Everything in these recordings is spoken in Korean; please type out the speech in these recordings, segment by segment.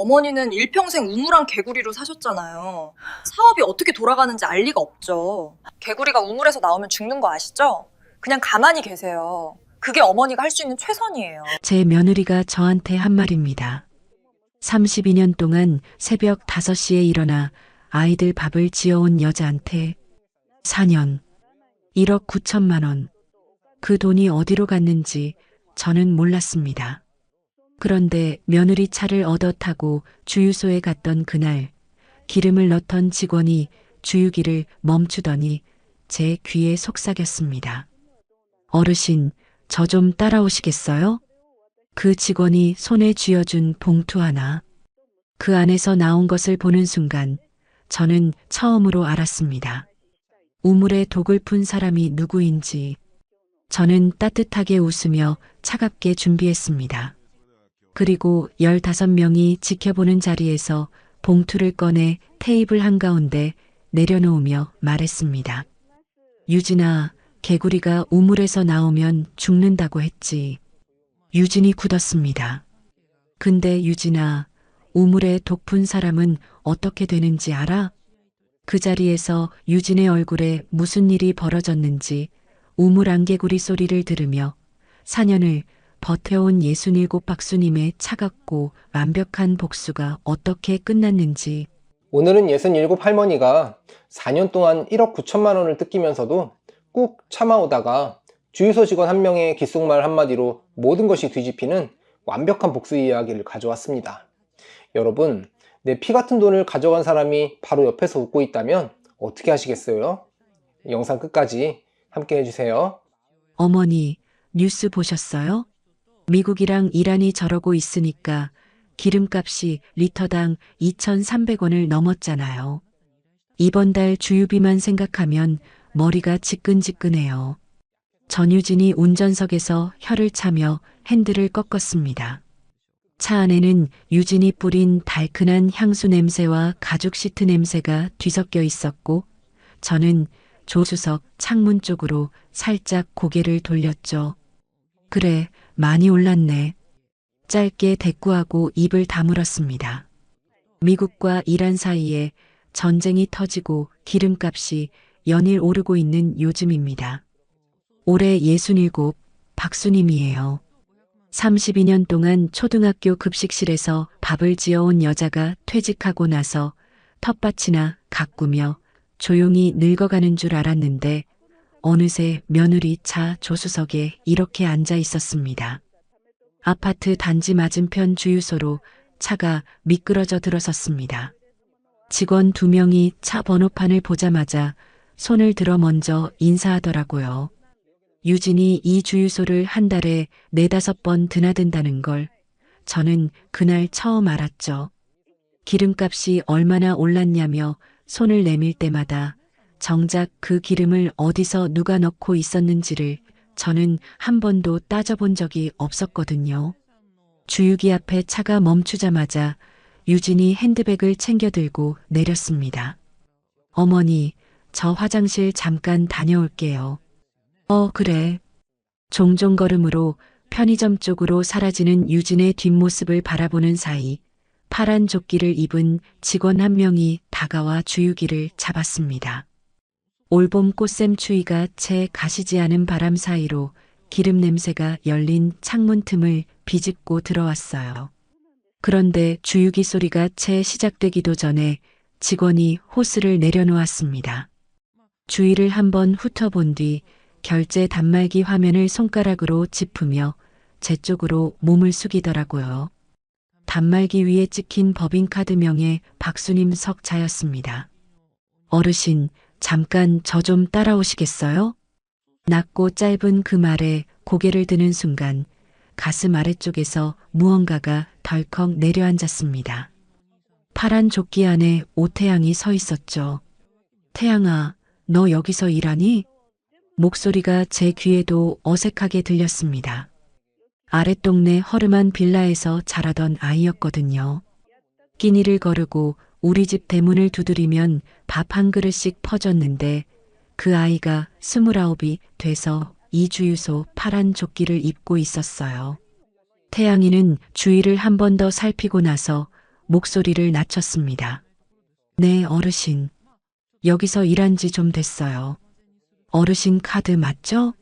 어머니는 일평생 우물안 개구리로 사셨잖아요. 사업이 어떻게 돌아가는지 알 리가 없죠. 개구리가 우물에서 나오면 죽는 거 아시죠? 그냥 가만히 계세요. 그게 어머니가 할 수 있는 최선이에요. 제 며느리가 저한테 한 말입니다. 32년 동안 새벽 5시에 일어나 아이들 밥을 지어온 여자한테 4년, 1억 9천만 원. 그 돈이 어디로 갔는지 저는 몰랐습니다. 그런데 며느리 차를 얻어 타고 주유소에 갔던 그날 기름을 넣던 직원이 주유기를 멈추더니 제 귀에 속삭였습니다. 어르신, 저 좀 따라오시겠어요? 그 직원이 손에 쥐어준 봉투 하나. 그 안에서 나온 것을 보는 순간 저는 처음으로 알았습니다. 우물에 독을 푼 사람이 누구인지. 저는 따뜻하게 웃으며 차갑게 준비했습니다. 그리고 15명이 지켜보는 자리에서 봉투를 꺼내 테이블 한가운데 내려놓으며 말했습니다. 유진아, 개구리가 우물에서 나오면 죽는다고 했지. 유진이 굳었습니다. 근데 유진아, 우물에 독 푼 사람은 어떻게 되는지 알아? 그 자리에서 유진의 얼굴에 무슨 일이 벌어졌는지 우물 안개구리 소리를 들으며 4년을 버텨온 67 박수님의 차갑고 완벽한 복수가 어떻게 끝났는지. 오늘은 67 할머니가 4년 동안 1억 9천만 원을 뜯기면서도 꾹 참아오다가 주유소 직원 한 명의 귓속말 한마디로 모든 것이 뒤집히는 완벽한 복수 이야기를 가져왔습니다. 여러분, 내 피 같은 돈을 가져간 사람이 바로 옆에서 웃고 있다면 어떻게 하시겠어요? 영상 끝까지 함께 해주세요. 어머니, 뉴스 보셨어요? 미국이랑 이란이 저러고 있으니까 기름값이 리터당 2,300원을 넘었잖아요. 이번 달 주유비만 생각하면 머리가 지끈지끈해요. 전유진이 운전석에서 혀를 차며 핸들을 꺾었습니다. 차 안에는 유진이 뿌린 달큰한 향수 냄새와 가죽 시트 냄새가 뒤섞여 있었고 저는 조수석 창문 쪽으로 살짝 고개를 돌렸죠. 그래, 많이 올랐네. 짧게 대꾸하고 입을 다물었습니다. 미국과 이란 사이에 전쟁이 터지고 기름값이 연일 오르고 있는 요즘입니다. 올해 67, 박수님이에요. 32년 동안 초등학교 급식실에서 밥을 지어온 여자가 퇴직하고 나서 텃밭이나 가꾸며 조용히 늙어가는 줄 알았는데 어느새 며느리 차 조수석에 이렇게 앉아 있었습니다. 아파트 단지 맞은편 주유소로 차가 미끄러져 들어섰습니다. 직원 2명이 차 번호판을 보자마자 손을 들어 먼저 인사하더라고요. 유진이 이 주유소를 한 달에 4-5번 드나든다는 걸 저는 그날 처음 알았죠. 기름값이 얼마나 올랐냐며 손을 내밀 때마다 정작 그 기름을 어디서 누가 넣고 있었는지를 저는 한 번도 따져본 적이 없었거든요. 주유기 앞에 차가 멈추자마자 유진이 핸드백을 챙겨 들고 내렸습니다. 어머니, 저 화장실 잠깐 다녀올게요. 그래. 종종 걸음으로 편의점 쪽으로 사라지는 유진의 뒷모습을 바라보는 사이 파란 조끼를 입은 직원 한 명이 다가와 주유기를 잡았습니다. 올봄 꽃샘 추위가 채 가시지 않은 바람 사이로 기름 냄새가 열린 창문 틈을 비집고 들어왔어요. 그런데 주유기 소리가 채 시작되기도 전에 직원이 호스를 내려놓았습니다. 주위를 한번 훑어본 뒤 결제 단말기 화면을 손가락으로 짚으며 제 쪽으로 몸을 숙이더라고요. 단말기 위에 찍힌 법인카드명의 박수님 석자였습니다. 어르신, 잠깐 저 좀 따라오시겠어요? 낮고 짧은 그 말에 고개를 드는 순간 가슴 아래쪽에서 무언가가 덜컥 내려앉았습니다. 파란 조끼 안에 오태양이 서 있었죠. 태양아, 너 여기서 일하니? 목소리가 제 귀에도 어색하게 들렸습니다. 아랫동네 허름한 빌라에서 자라던 아이였거든요. 끼니를 거르고 우리 집 대문을 두드리면 밥 한 그릇씩 퍼줬는데 그 아이가 29이 돼서 이 주유소 파란 조끼를 입고 있었어요. 태양이는 주위를 한 번 더 살피고 나서 목소리를 낮췄습니다. 네, 어르신. 여기서 일한 지 좀 됐어요. 어르신 카드 맞죠?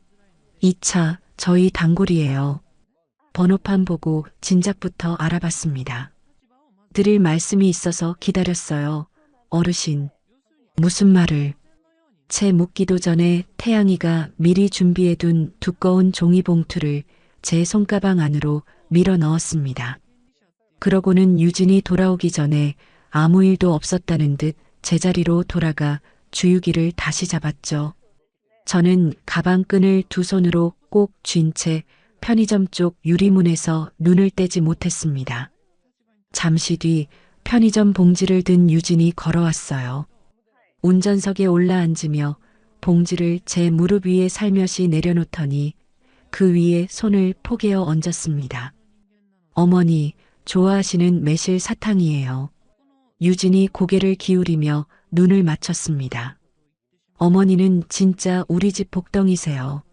2차, 저희 단골이에요. 번호판 보고 진작부터 알아봤습니다. 드릴 말씀이 있어서 기다렸어요. 어르신. 무슨 말을? 채 묻기도 전에 태양이가 미리 준비해둔 두꺼운 종이봉투를 제 손가방 안으로 밀어 넣었습니다. 그러고는 유진이 돌아오기 전에 아무 일도 없었다는 듯 제자리로 돌아가 주유기를 다시 잡았죠. 저는 가방 끈을 두 손으로 꼭 쥔 채 편의점 쪽 유리문에서 눈을 떼지 못했습니다. 잠시 뒤 편의점 봉지를 든 유진이 걸어왔어요. 운전석에 올라앉으며 봉지를 제 무릎 위에 살며시 내려놓더니 그 위에 손을 포개어 얹었습니다. 어머니, 좋아하시는 매실 사탕이에요. 유진이 고개를 기울이며 눈을 맞췄습니다. 어머니는 진짜 우리 집 복덩이세요.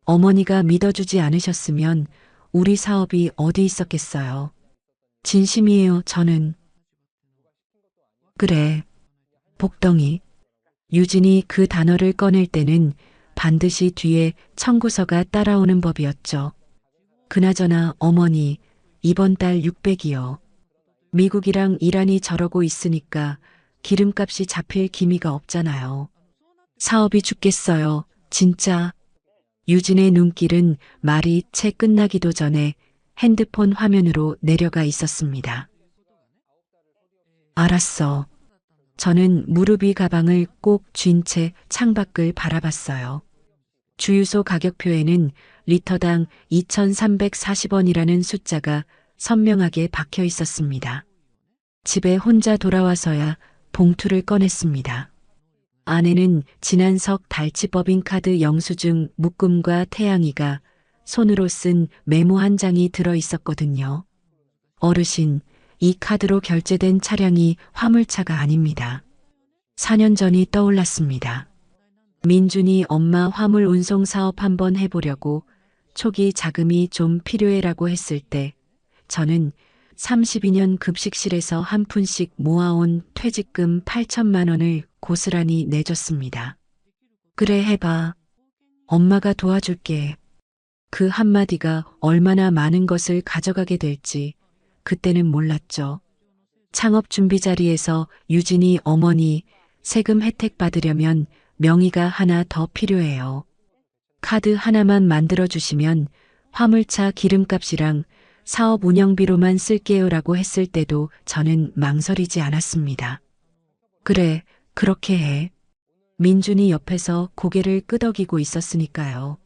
어머니가 믿어주지 않으셨으면 우리 사업이 어디 있었겠어요. 진심이에요, 저는. 그래, 복덩이. 유진이 그 단어를 꺼낼 때는 반드시 뒤에 청구서가 따라오는 법이었죠. 그나저나 어머니, 이번 달 600이요. 미국이랑 이란이 저러고 있으니까 기름값이 잡힐 기미가 없잖아요. 사업이 죽겠어요, 진짜. 유진의 눈길은 말이 채 끝나기도 전에 핸드폰 화면으로 내려가 있었습니다. 알았어. 저는 무릎 위 가방을 꼭 쥔 채 창밖을 바라봤어요. 주유소 가격표에는 리터당 2,340원이라는 숫자가 선명하게 박혀 있었습니다. 집에 혼자 돌아와서야 봉투를 꺼냈습니다. 안에는 지난석 달치 법인카드 영수증 묶음과 태양이가 손으로 쓴 메모 한 장이 들어 있었거든요. 어르신, 이 카드로 결제된 차량이 화물차가 아닙니다. 4년 전이 떠올랐습니다. 민준이 엄마 화물 운송 사업 한번 해보려고 초기 자금이 좀 필요해라고 했을 때 저는 32년 급식실에서 한 푼씩 모아온 퇴직금 8천만 원을 고스란히 내줬습니다. 그래, 해봐. 엄마가 도와줄게. 그 한마디가 얼마나 많은 것을 가져가게 될지 그때는 몰랐죠. 창업 준비 자리에서 유진이 어머니 세금 혜택 받으려면 명의가 하나 더 필요해요. 카드 하나만 만들어주시면 화물차 기름값이랑 사업 운영비로만 쓸게요라고 했을 때도 저는 망설이지 않았습니다. 그래, 그렇게 해. 민준이 옆에서 고개를 끄덕이고 있었으니까요.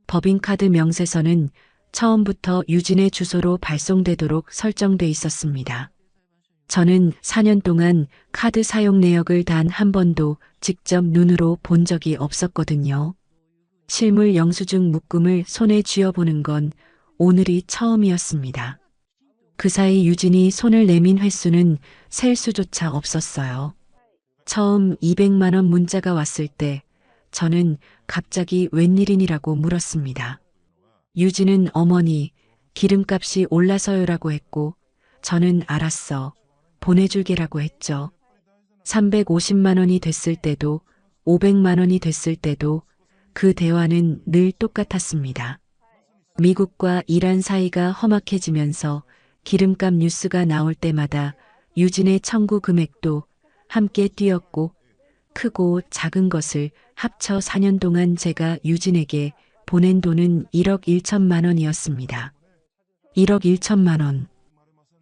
법인카드 명세서는 처음부터 유진의 주소로 발송되도록 설정돼 있었습니다. 저는 4년 동안 카드 사용 내역을 단 한 번도 직접 눈으로 본 적이 없었거든요. 실물 영수증 묶음을 손에 쥐어보는 건 오늘이 처음이었습니다. 그 사이 유진이 손을 내민 횟수는 셀 수조차 없었어요. 처음 200만 원 문자가 왔을 때 저는 갑자기 웬일이니라고 물었습니다. 유진은 어머니, 기름값이 올라서요라고 했고 저는 알았어, 보내줄게라고 했죠. 350만 원이 됐을 때도 500만 원이 됐을 때도 그 대화는 늘 똑같았습니다. 미국과 이란 사이가 험악해지면서 기름값 뉴스가 나올 때마다 유진의 청구 금액도 함께 뛰었고 크고 작은 것을 합쳐 4년 동안 제가 유진에게 보낸 돈은 1억 1천만 원이었습니다. 1억 1천만 원.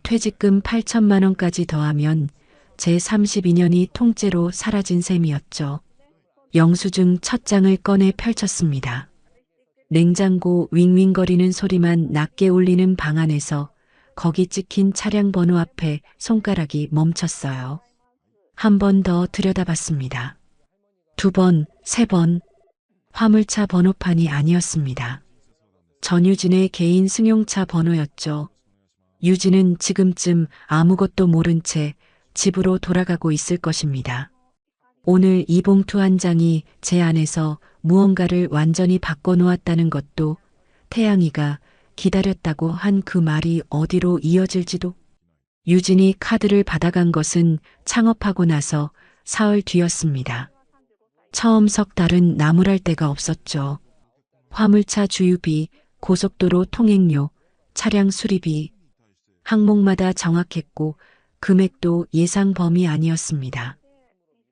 퇴직금 8천만 원까지 더하면 제 32년이 통째로 사라진 셈이었죠. 영수증 첫 장을 꺼내 펼쳤습니다. 냉장고 윙윙거리는 소리만 낮게 울리는 방 안에서 거기 찍힌 차량 번호 앞에 손가락이 멈췄어요. 한 번 더 들여다봤습니다. 2번, 3번. 화물차 번호판이 아니었습니다. 전유진의 개인 승용차 번호였죠. 유진은 지금쯤 아무것도 모른 채 집으로 돌아가고 있을 것입니다. 오늘 이 봉투 한 장이 제 안에서 무언가를 완전히 바꿔놓았다는 것도 태양이가 기다렸다고 한 그 말이 어디로 이어질지도 유진이 카드를 받아간 것은 창업하고 나서 사흘 뒤였습니다. 처음 석 달은 나무랄 데가 없었죠. 화물차 주유비, 고속도로 통행료, 차량 수리비, 항목마다 정확했고 금액도 예상 범위 아니었습니다.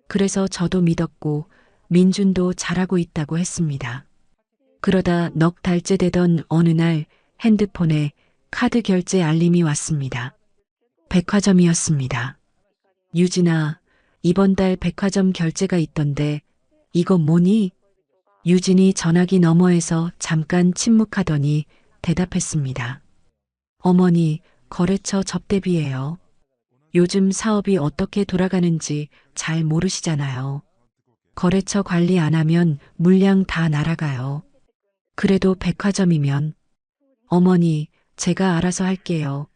그래서 저도 믿었고 민준도 잘하고 있다고 했습니다. 그러다 넉 달째 되던 어느 날 핸드폰에 카드 결제 알림이 왔습니다. 백화점이었습니다. 유진아, 이번 달 백화점 결제가 있던데 이거 뭐니? 유진이 전화기 너머에서 잠깐 침묵하더니 대답했습니다. 어머니, 거래처 접대비예요. 요즘 사업이 어떻게 돌아가는지 잘 모르시잖아요. 거래처 관리 안 하면 물량 다 날아가요. 그래도 백화점이면 어머니, 제가 알아서 할게요.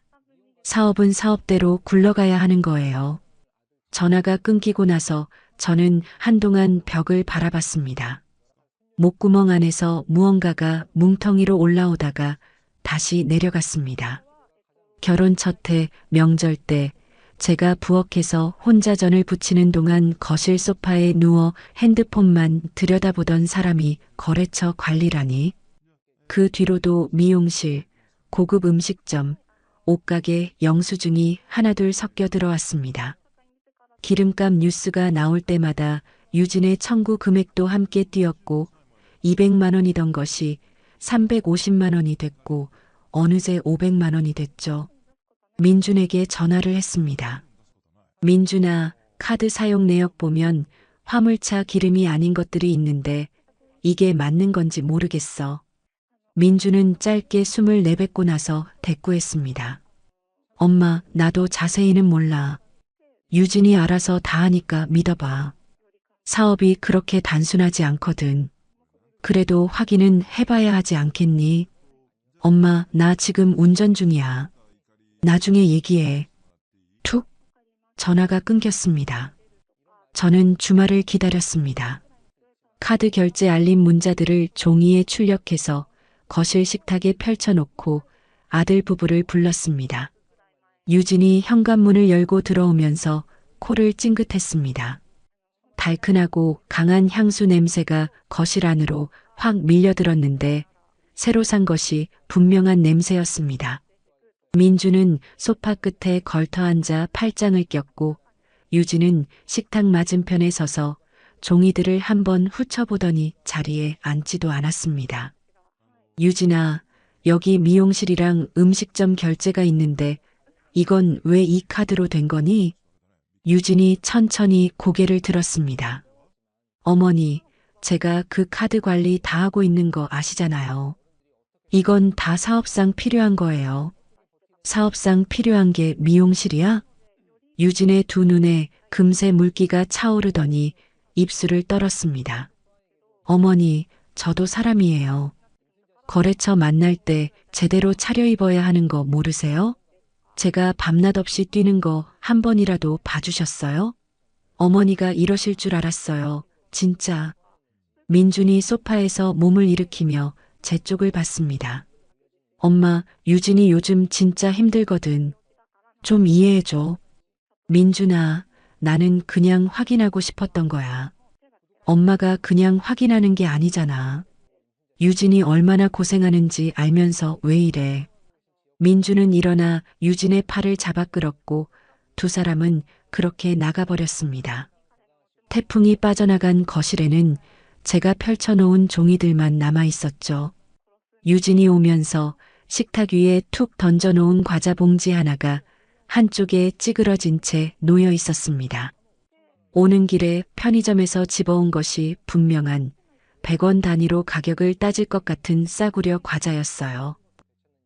사업은 사업대로 굴러가야 하는 거예요. 전화가 끊기고 나서 저는 한동안 벽을 바라봤습니다. 목구멍 안에서 무언가가 뭉텅이로 올라오다가 다시 내려갔습니다. 결혼 첫 해, 명절 때 제가 부엌에서 혼자 전을 부치는 동안 거실 소파에 누워 핸드폰만 들여다보던 사람이 거래처 관리라니. 그 뒤로도 미용실, 고급 음식점, 옷가게 영수증이 하나둘 섞여 들어왔습니다. 기름값 뉴스가 나올 때마다 유진의 청구 금액도 함께 뛰었고 200만 원이던 것이 350만 원이 됐고 어느새 500만 원이 됐죠. 민준에게 전화를 했습니다. 민준아, 카드 사용 내역 보면 화물차 기름이 아닌 것들이 있는데 이게 맞는 건지 모르겠어. 민준은 짧게 숨을 내뱉고 나서 대꾸했습니다. 엄마, 나도 자세히는 몰라. 유진이 알아서 다 하니까 믿어봐. 사업이 그렇게 단순하지 않거든. 그래도 확인은 해봐야 하지 않겠니? 엄마, 나 지금 운전 중이야. 나중에 얘기해. 툭. 전화가 끊겼습니다. 저는 주말을 기다렸습니다. 카드 결제 알림 문자들을 종이에 출력해서 거실 식탁에 펼쳐놓고 아들 부부를 불렀습니다. 유진이 현관문을 열고 들어오면서 코를 찡긋했습니다. 달큰하고 강한 향수 냄새가 거실 안으로 확 밀려들었는데 새로 산 것이 분명한 냄새였습니다. 민주는 소파 끝에 걸터 앉아 팔짱을 꼈고 유진은 식탁 맞은편에 서서 종이들을 한번 훑어보더니 자리에 앉지도 않았습니다. 유진아, 여기 미용실이랑 음식점 결제가 있는데 이건 왜 이 카드로 된 거니? 유진이 천천히 고개를 들었습니다. 어머니, 제가 그 카드 관리 다 하고 있는 거 아시잖아요. 이건 다 사업상 필요한 거예요. 사업상 필요한 게 미용실이야? 유진의 두 눈에 금세 물기가 차오르더니 입술을 떨었습니다. 어머니, 저도 사람이에요. 거래처 만날 때 제대로 차려입어야 하는 거 모르세요? 제가 밤낮 없이 뛰는 거 한 번이라도 봐주셨어요? 어머니가 이러실 줄 알았어요. 진짜. 민준이 소파에서 몸을 일으키며 제 쪽을 봤습니다. 엄마, 유진이 요즘 진짜 힘들거든. 좀 이해해줘. 민준아, 나는 그냥 확인하고 싶었던 거야. 엄마가 그냥 확인하는 게 아니잖아. 유진이 얼마나 고생하는지 알면서 왜 이래. 민주는 일어나 유진의 팔을 잡아 끌었고 두 사람은 그렇게 나가버렸습니다. 태풍이 빠져나간 거실에는 제가 펼쳐놓은 종이들만 남아 있었죠. 유진이 오면서 식탁 위에 툭 던져놓은 과자 봉지 하나가 한쪽에 찌그러진 채 놓여 있었습니다. 오는 길에 편의점에서 집어온 것이 분명한 100원 단위로 가격을 따질 것 같은 싸구려 과자였어요.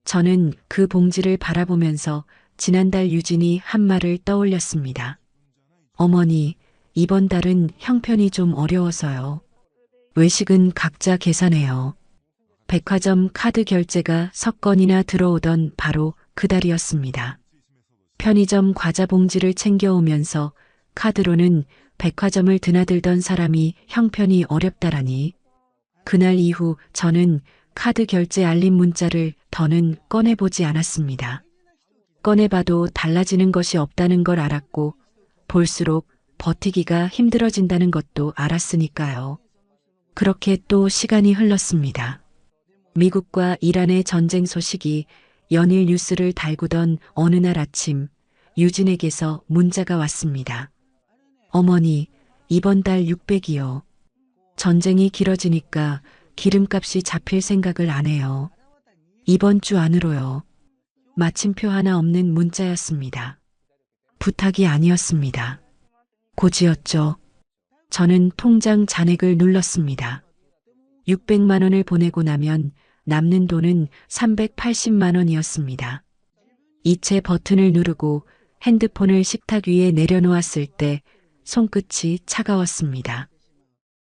저는 그 봉지를 바라보면서 지난달 유진이 한 말을 떠올렸습니다. 어머니, 이번 달은 형편이 좀 어려워서요. 외식은 각자 계산해요. 백화점 카드 결제가 석 건이나 들어오던 바로 그 달이었습니다. 편의점 과자 봉지를 챙겨오면서 카드로는 백화점을 드나들던 사람이 형편이 어렵다라니. 그날 이후 저는 카드 결제 알림 문자를 더는 꺼내보지 않았습니다. 꺼내봐도 달라지는 것이 없다는 걸 알았고 볼수록 버티기가 힘들어진다는 것도 알았으니까요. 그렇게 또 시간이 흘렀습니다. 미국과 이란의 전쟁 소식이 연일 뉴스를 달구던 어느 날 아침 유진에게서 문자가 왔습니다. 어머니, 이번 달 600이요. 전쟁이 길어지니까 기름값이 잡힐 생각을 안 해요. 이번 주 안으로요. 마침표 하나 없는 문자였습니다. 부탁이 아니었습니다. 고지였죠. 저는 통장 잔액을 눌렀습니다. 600만 원을 보내고 나면 남는 돈은 380만 원이었습니다. 이체 버튼을 누르고 핸드폰을 식탁 위에 내려놓았을 때 손끝이 차가웠습니다.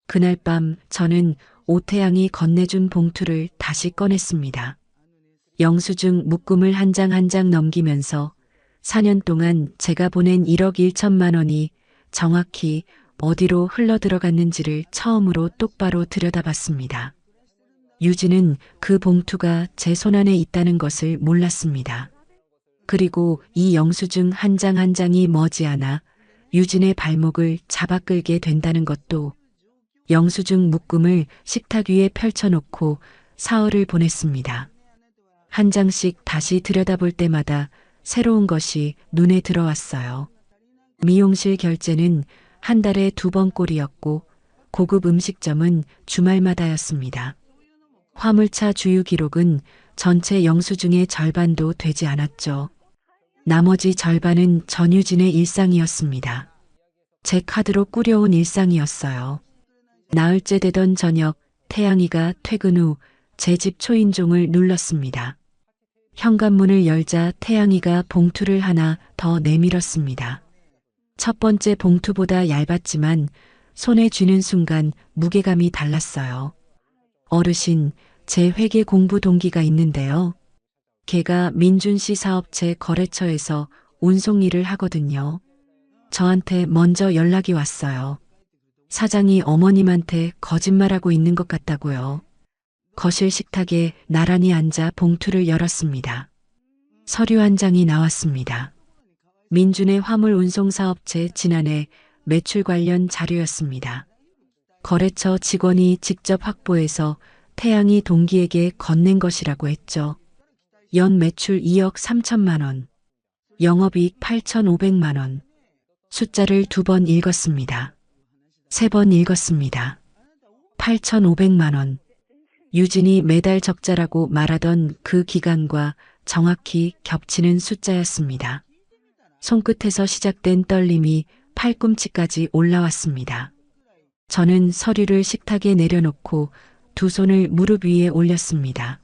그날 밤 저는 오태양이 건네준 봉투를 다시 꺼냈습니다. 영수증 묶음을 한 장 한 장 넘기면서 4년 동안 제가 보낸 1억 1천만 원이 정확히 어디로 흘러들어갔는지를 처음으로 똑바로 들여다봤습니다. 유진은 그 봉투가 제 손안에 있다는 것을 몰랐습니다. 그리고 이 영수증 한 장 한 장이 머지않아 유진의 발목을 잡아 끌게 된다는 것도 영수증 묶음을 식탁 위에 펼쳐놓고 사흘을 보냈습니다. 한 장씩 다시 들여다볼 때마다 새로운 것이 눈에 들어왔어요. 미용실 결제는 한 달에 2번 꼴이었고 고급 음식점은 주말마다였습니다. 화물차 주유 기록은 전체 영수증의 절반도 되지 않았죠. 나머지 절반은 전유진의 일상이었습니다. 제 카드로 꾸려온 일상이었어요. 나흘째 되던 저녁 태양이가 퇴근 후 제 집 초인종을 눌렀습니다. 현관문을 열자 태양이가 봉투를 하나 더 내밀었습니다. 첫 번째 봉투보다 얇았지만 손에 쥐는 순간 무게감이 달랐어요. 어르신, 제 회계 공부 동기가 있는데요. 걔가 민준씨 사업체 거래처에서 운송 일을 하거든요. 저한테 먼저 연락이 왔어요. 사장이 어머님한테 거짓말하고 있는 것 같다고요. 거실 식탁에 나란히 앉아 봉투를 열었습니다. 서류 한 장이 나왔습니다. 민준의 화물 운송 사업체 지난해 매출 관련 자료였습니다. 거래처 직원이 직접 확보해서 태양이 동기에게 건넨 것이라고 했죠. 연 매출 2억 3천만 원, 영업이익 8,500만 원. 숫자를 2번 읽었습니다. 3번 읽었습니다. 8,500만 원. 유진이 매달 적자라고 말하던 그 기간과 정확히 겹치는 숫자였습니다. 손끝에서 시작된 떨림이 팔꿈치까지 올라왔습니다. 저는 서류를 식탁에 내려놓고 두 손을 무릎 위에 올렸습니다.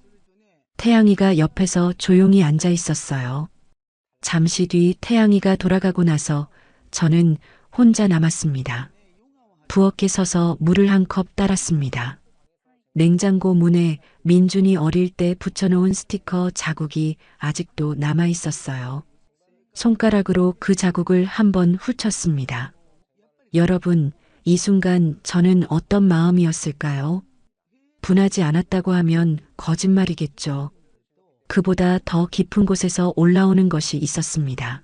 태양이가 옆에서 조용히 앉아 있었어요. 잠시 뒤 태양이가 돌아가고 나서 저는 혼자 남았습니다. 부엌에 서서 물을 한 컵 따랐습니다. 냉장고 문에 민준이 어릴 때 붙여놓은 스티커 자국이 아직도 남아 있었어요. 손가락으로 그 자국을 한번 훑었습니다. 여러분, 이 순간 저는 어떤 마음이었을까요? 분하지 않았다고 하면 거짓말이겠죠. 그보다 더 깊은 곳에서 올라오는 것이 있었습니다.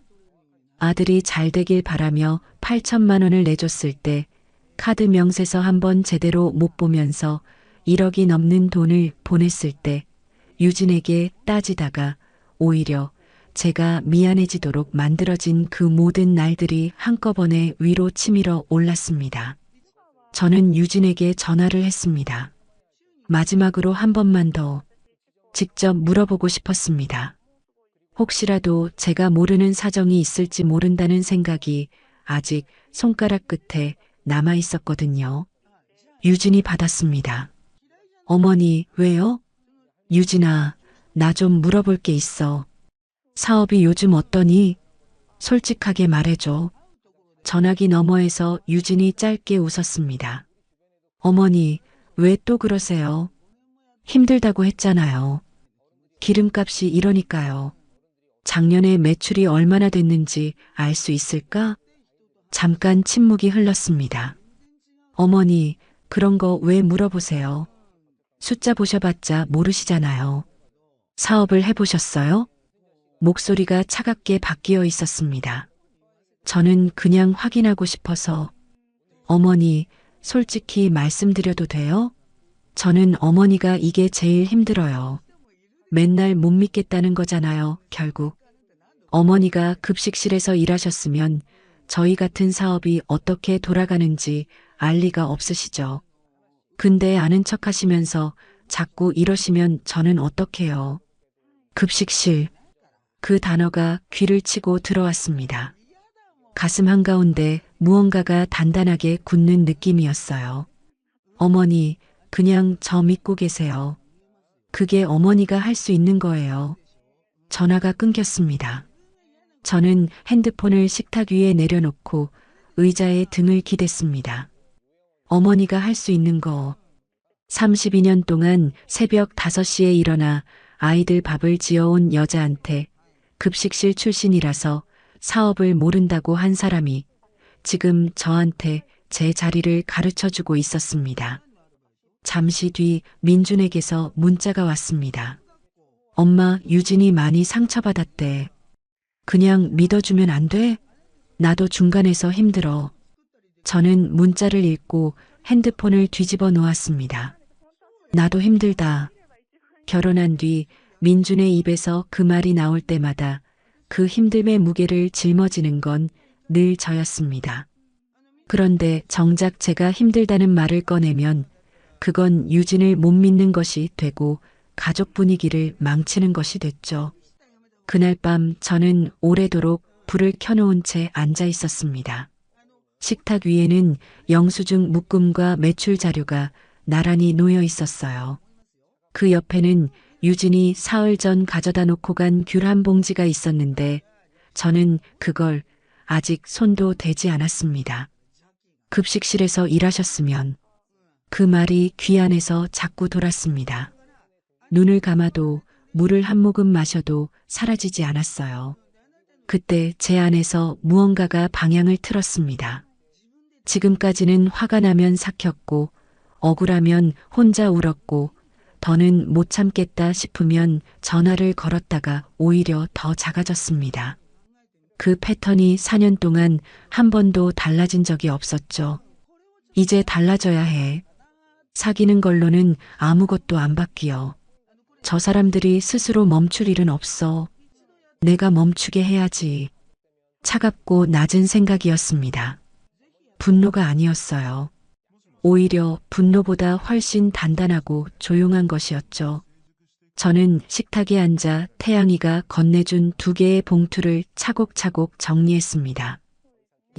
아들이 잘 되길 바라며 8천만 원을 내줬을 때 카드 명세서 한번 제대로 못 보면서 1억이 넘는 돈을 보냈을 때 유진에게 따지다가 오히려 제가 미안해지도록 만들어진 그 모든 날들이 한꺼번에 위로 치밀어 올랐습니다. 저는 유진에게 전화를 했습니다. 마지막으로 한 번만 더 직접 물어보고 싶었습니다. 혹시라도 제가 모르는 사정이 있을지 모른다는 생각이 아직 손가락 끝에 남아 있었거든요. 유진이 받았습니다. 어머니, 왜요? 유진아, 나 좀 물어볼 게 있어. 사업이 요즘 어떠니? 솔직하게 말해줘. 전화기 너머에서 유진이 짧게 웃었습니다. 어머니, 왜 또 그러세요? 힘들다고 했잖아요. 기름값이 이러니까요. 작년에 매출이 얼마나 됐는지 알 수 있을까? 잠깐 침묵이 흘렀습니다. 어머니, 그런 거 왜 물어보세요? 숫자 보셔봤자 모르시잖아요. 사업을 해보셨어요? 목소리가 차갑게 바뀌어 있었습니다. 저는 그냥 확인하고 싶어서 어머니, 솔직히 말씀드려도 돼요? 저는 어머니가 이게 제일 힘들어요. 맨날 못 믿겠다는 거잖아요, 결국. 어머니가 급식실에서 일하셨으면 저희 같은 사업이 어떻게 돌아가는지 알 리가 없으시죠. 근데 아는 척 하시면서 자꾸 이러시면 저는 어떡해요. 급식실. 그 단어가 귀를 치고 들어왔습니다. 가슴 한가운데 무언가가 단단하게 굳는 느낌이었어요. 어머니, 그냥 저 믿고 계세요. 그게 어머니가 할 수 있는 거예요. 전화가 끊겼습니다. 저는 핸드폰을 식탁 위에 내려놓고 의자에 등을 기댔습니다. 어머니가 할 수 있는 거. 32년 동안 새벽 5시에 일어나 아이들 밥을 지어온 여자한테 급식실 출신이라서 사업을 모른다고 한 사람이 지금 저한테 제 자리를 가르쳐주고 있었습니다. 잠시 뒤 민준에게서 문자가 왔습니다. 엄마, 유진이 많이 상처받았대. 그냥 믿어주면 안 돼? 나도 중간에서 힘들어. 저는 문자를 읽고 핸드폰을 뒤집어 놓았습니다. 나도 힘들다. 결혼한 뒤 민준의 입에서 그 말이 나올 때마다 그 힘듦의 무게를 짊어지는 건 늘 저였습니다. 그런데 정작 제가 힘들다는 말을 꺼내면 그건 유진을 못 믿는 것이 되고 가족 분위기를 망치는 것이 됐죠. 그날 밤 저는 오래도록 불을 켜놓은 채 앉아 있었습니다. 식탁 위에는 영수증 묶음과 매출 자료가 나란히 놓여 있었어요. 그 옆에는 유진이 사흘 전 가져다 놓고 간 귤 한 봉지가 있었는데 저는 그걸 아직 손도 대지 않았습니다. 급식실에서 일하셨으면 그 말이 귀 안에서 자꾸 돌았습니다. 눈을 감아도 물을 한 모금 마셔도 사라지지 않았어요. 그때 제 안에서 무언가가 방향을 틀었습니다. 지금까지는 화가 나면 삭혔고 억울하면 혼자 울었고 더는 못 참겠다 싶으면 전화를 걸었다가 오히려 더 작아졌습니다. 그 패턴이 4년 동안 한 번도 달라진 적이 없었죠. 이제 달라져야 해. 사귀는 걸로는 아무것도 안 바뀌어. 저 사람들이 스스로 멈출 일은 없어. 내가 멈추게 해야지. 차갑고 낮은 생각이었습니다. 분노가 아니었어요. 오히려 분노보다 훨씬 단단하고 조용한 것이었죠. 저는 식탁에 앉아 태양이가 건네준 2개의 봉투를 차곡차곡 정리했습니다.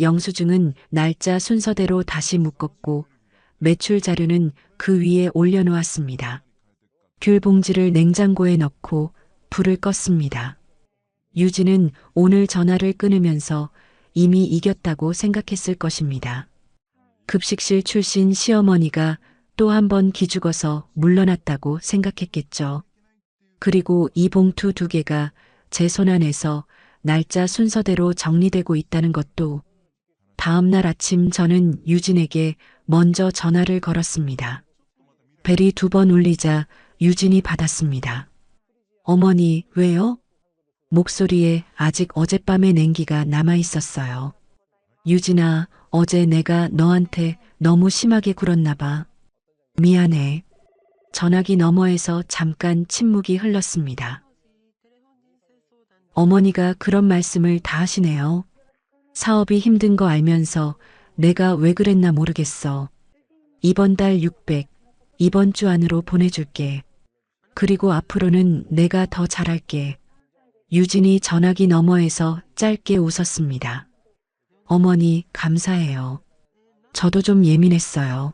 영수증은 날짜 순서대로 다시 묶었고 매출 자료는 그 위에 올려놓았습니다. 귤 봉지를 냉장고에 넣고 불을 껐습니다. 유진은 오늘 전화를 끊으면서 이미 이겼다고 생각했을 것입니다. 급식실 출신 시어머니가 또 한 번 기죽어서 물러났다고 생각했겠죠. 그리고 이 봉투 2개가 제 손안에서 날짜 순서대로 정리되고 있다는 것도. 다음 날 아침 저는 유진에게 먼저 전화를 걸었습니다. 벨이 2번 울리자 유진이 받았습니다. 어머니, 왜요? 목소리에 아직 어젯밤의 냉기가 남아 있었어요. 유진아, 어제 내가 너한테 너무 심하게 굴었나 봐. 미안해. 전화기 너머에서 잠깐 침묵이 흘렀습니다. 어머니가 그런 말씀을 다 하시네요. 사업이 힘든 거 알면서 내가 왜 그랬나 모르겠어. 이번 달 600, 이번 주 안으로 보내줄게. 그리고 앞으로는 내가 더 잘할게. 유진이 전화기 너머에서 짧게 웃었습니다. 어머니, 감사해요. 저도 좀 예민했어요.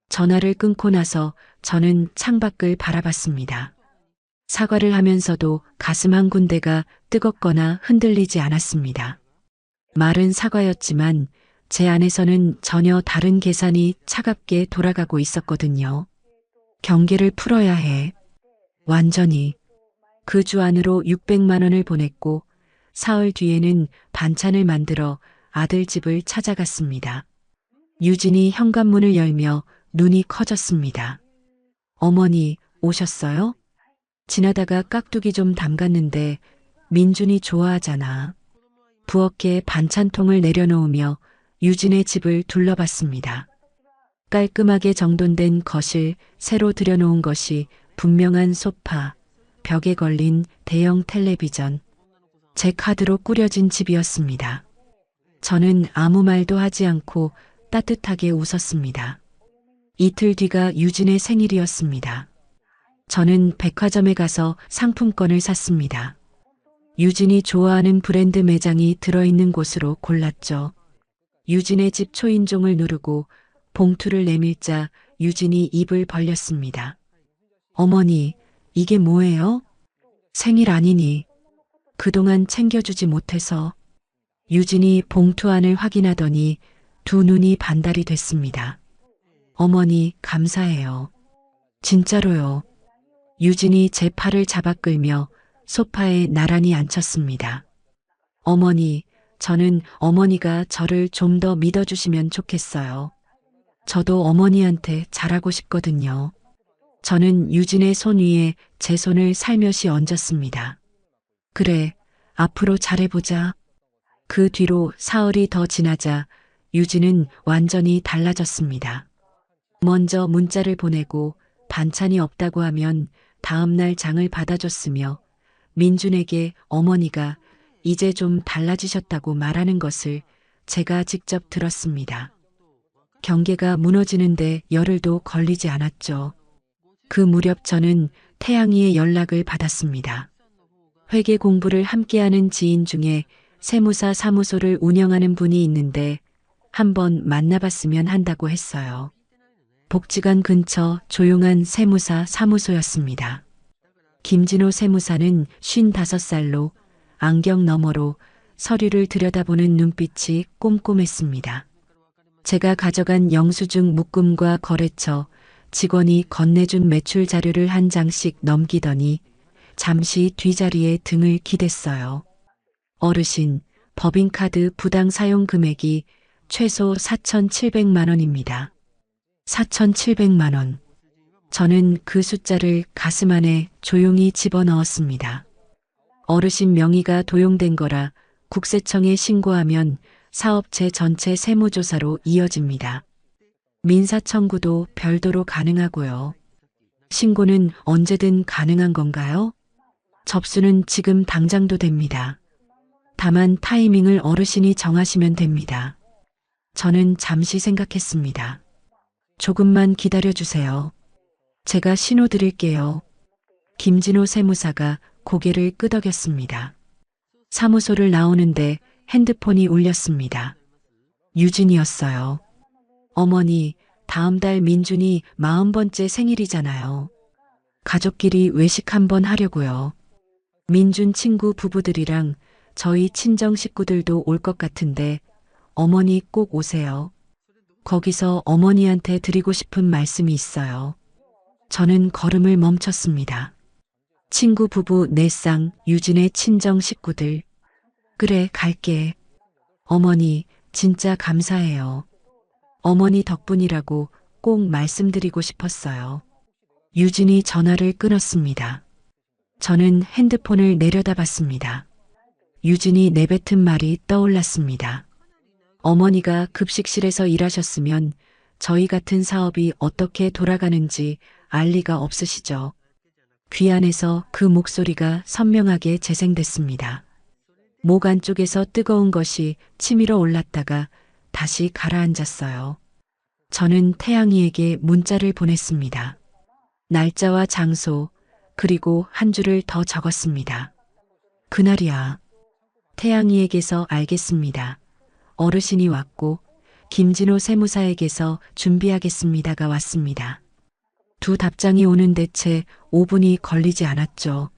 전화를 끊고 나서 저는 창밖을 바라봤습니다. 사과를 하면서도 가슴 한 군데가 뜨겁거나 흔들리지 않았습니다. 말은 사과였지만 제 안에서는 전혀 다른 계산이 차갑게 돌아가고 있었거든요. 경계를 풀어야 해. 완전히. 그 주 안으로 600만 원을 보냈고 사흘 뒤에는 반찬을 만들어 아들 집을 찾아갔습니다. 유진이 현관문을 열며 눈이 커졌습니다. 어머니, 오셨어요? 지나다가 깍두기 좀 담갔는데 민준이 좋아하잖아. 부엌에 반찬통을 내려놓으며 유진의 집을 둘러봤습니다. 깔끔하게 정돈된 거실, 새로 들여놓은 것이 분명한 소파, 벽에 걸린 대형 텔레비전, 제 카드로 꾸려진 집이었습니다. 저는 아무 말도 하지 않고 따뜻하게 웃었습니다. 이틀 뒤가 유진의 생일이었습니다. 저는 백화점에 가서 상품권을 샀습니다. 유진이 좋아하는 브랜드 매장이 들어있는 곳으로 골랐죠. 유진의 집 초인종을 누르고 봉투를 내밀자 유진이 입을 벌렸습니다. 어머니, 이게 뭐예요? 생일 아니니. 그동안 챙겨주지 못해서. 유진이 봉투 안을 확인하더니 두 눈이 반달이 됐습니다. 어머니, 감사해요. 진짜로요. 유진이 제 팔을 잡아 끌며 소파에 나란히 앉혔습니다. 어머니, 저는 어머니가 저를 좀 더 믿어주시면 좋겠어요. 저도 어머니한테 잘하고 싶거든요. 저는 유진의 손 위에 제 손을 살며시 얹었습니다. 그래, 앞으로 잘해보자. 그 뒤로 사흘이 더 지나자 유진은 완전히 달라졌습니다. 먼저 문자를 보내고 반찬이 없다고 하면 다음날 장을 받아줬으며 민준에게 어머니가 이제 좀 달라지셨다고 말하는 것을 제가 직접 들었습니다. 경계가 무너지는데 열흘도 걸리지 않았죠. 그 무렵 저는 태양이의 연락을 받았습니다. 회계 공부를 함께하는 지인 중에 세무사 사무소를 운영하는 분이 있는데 한번 만나봤으면 한다고 했어요. 복지관 근처 조용한 세무사 사무소였습니다. 김진호 세무사는 55살로 안경 너머로 서류를 들여다보는 눈빛이 꼼꼼했습니다. 제가 가져간 영수증 묶음과 거래처, 직원이 건네준 매출 자료를 한 장씩 넘기더니 잠시 뒷자리에 등을 기댔어요. 어르신, 법인카드 부당 사용 금액이 최소 4,700만 원입니다. 4,700만 원. 저는 그 숫자를 가슴 안에 조용히 집어넣었습니다. 어르신 명의가 도용된 거라 국세청에 신고하면 사업체 전체 세무조사로 이어집니다. 민사청구도 별도로 가능하고요. 신고는 언제든 가능한 건가요? 접수는 지금 당장도 됩니다. 다만 타이밍을 어르신이 정하시면 됩니다. 저는 잠시 생각했습니다. 조금만 기다려주세요. 제가 신호 드릴게요. 김진호 세무사가 고개를 끄덕였습니다. 사무소를 나오는데 핸드폰이 울렸습니다. 유진이었어요. 어머니, 다음 달 민준이 40번째 생일이잖아요. 가족끼리 외식 한번 하려고요. 민준 친구 부부들이랑 저희 친정 식구들도 올 것 같은데 어머니 꼭 오세요. 거기서 어머니한테 드리고 싶은 말씀이 있어요. 저는 걸음을 멈췄습니다. 친구 부부 4쌍, 유진의 친정 식구들. 그래, 갈게. 어머니, 진짜 감사해요. 어머니 덕분이라고 꼭 말씀드리고 싶었어요. 유진이 전화를 끊었습니다. 저는 핸드폰을 내려다봤습니다. 유진이 내뱉은 말이 떠올랐습니다. 어머니가 급식실에서 일하셨으면 저희 같은 사업이 어떻게 돌아가는지 알 리가 없으시죠. 귀 안에서 그 목소리가 선명하게 재생됐습니다. 목 안쪽에서 뜨거운 것이 치밀어 올랐다가 다시 가라앉았어요. 저는 태양이에게 문자를 보냈습니다. 날짜와 장소, 그리고 한 줄을 더 적었습니다. 그날이야. 태양이에게서 알겠습니다. 어르신이 왔고 김진호 세무사에게서 준비하겠습니다가 왔습니다. 두 답장이 오는데 채 5분이 걸리지 않았죠.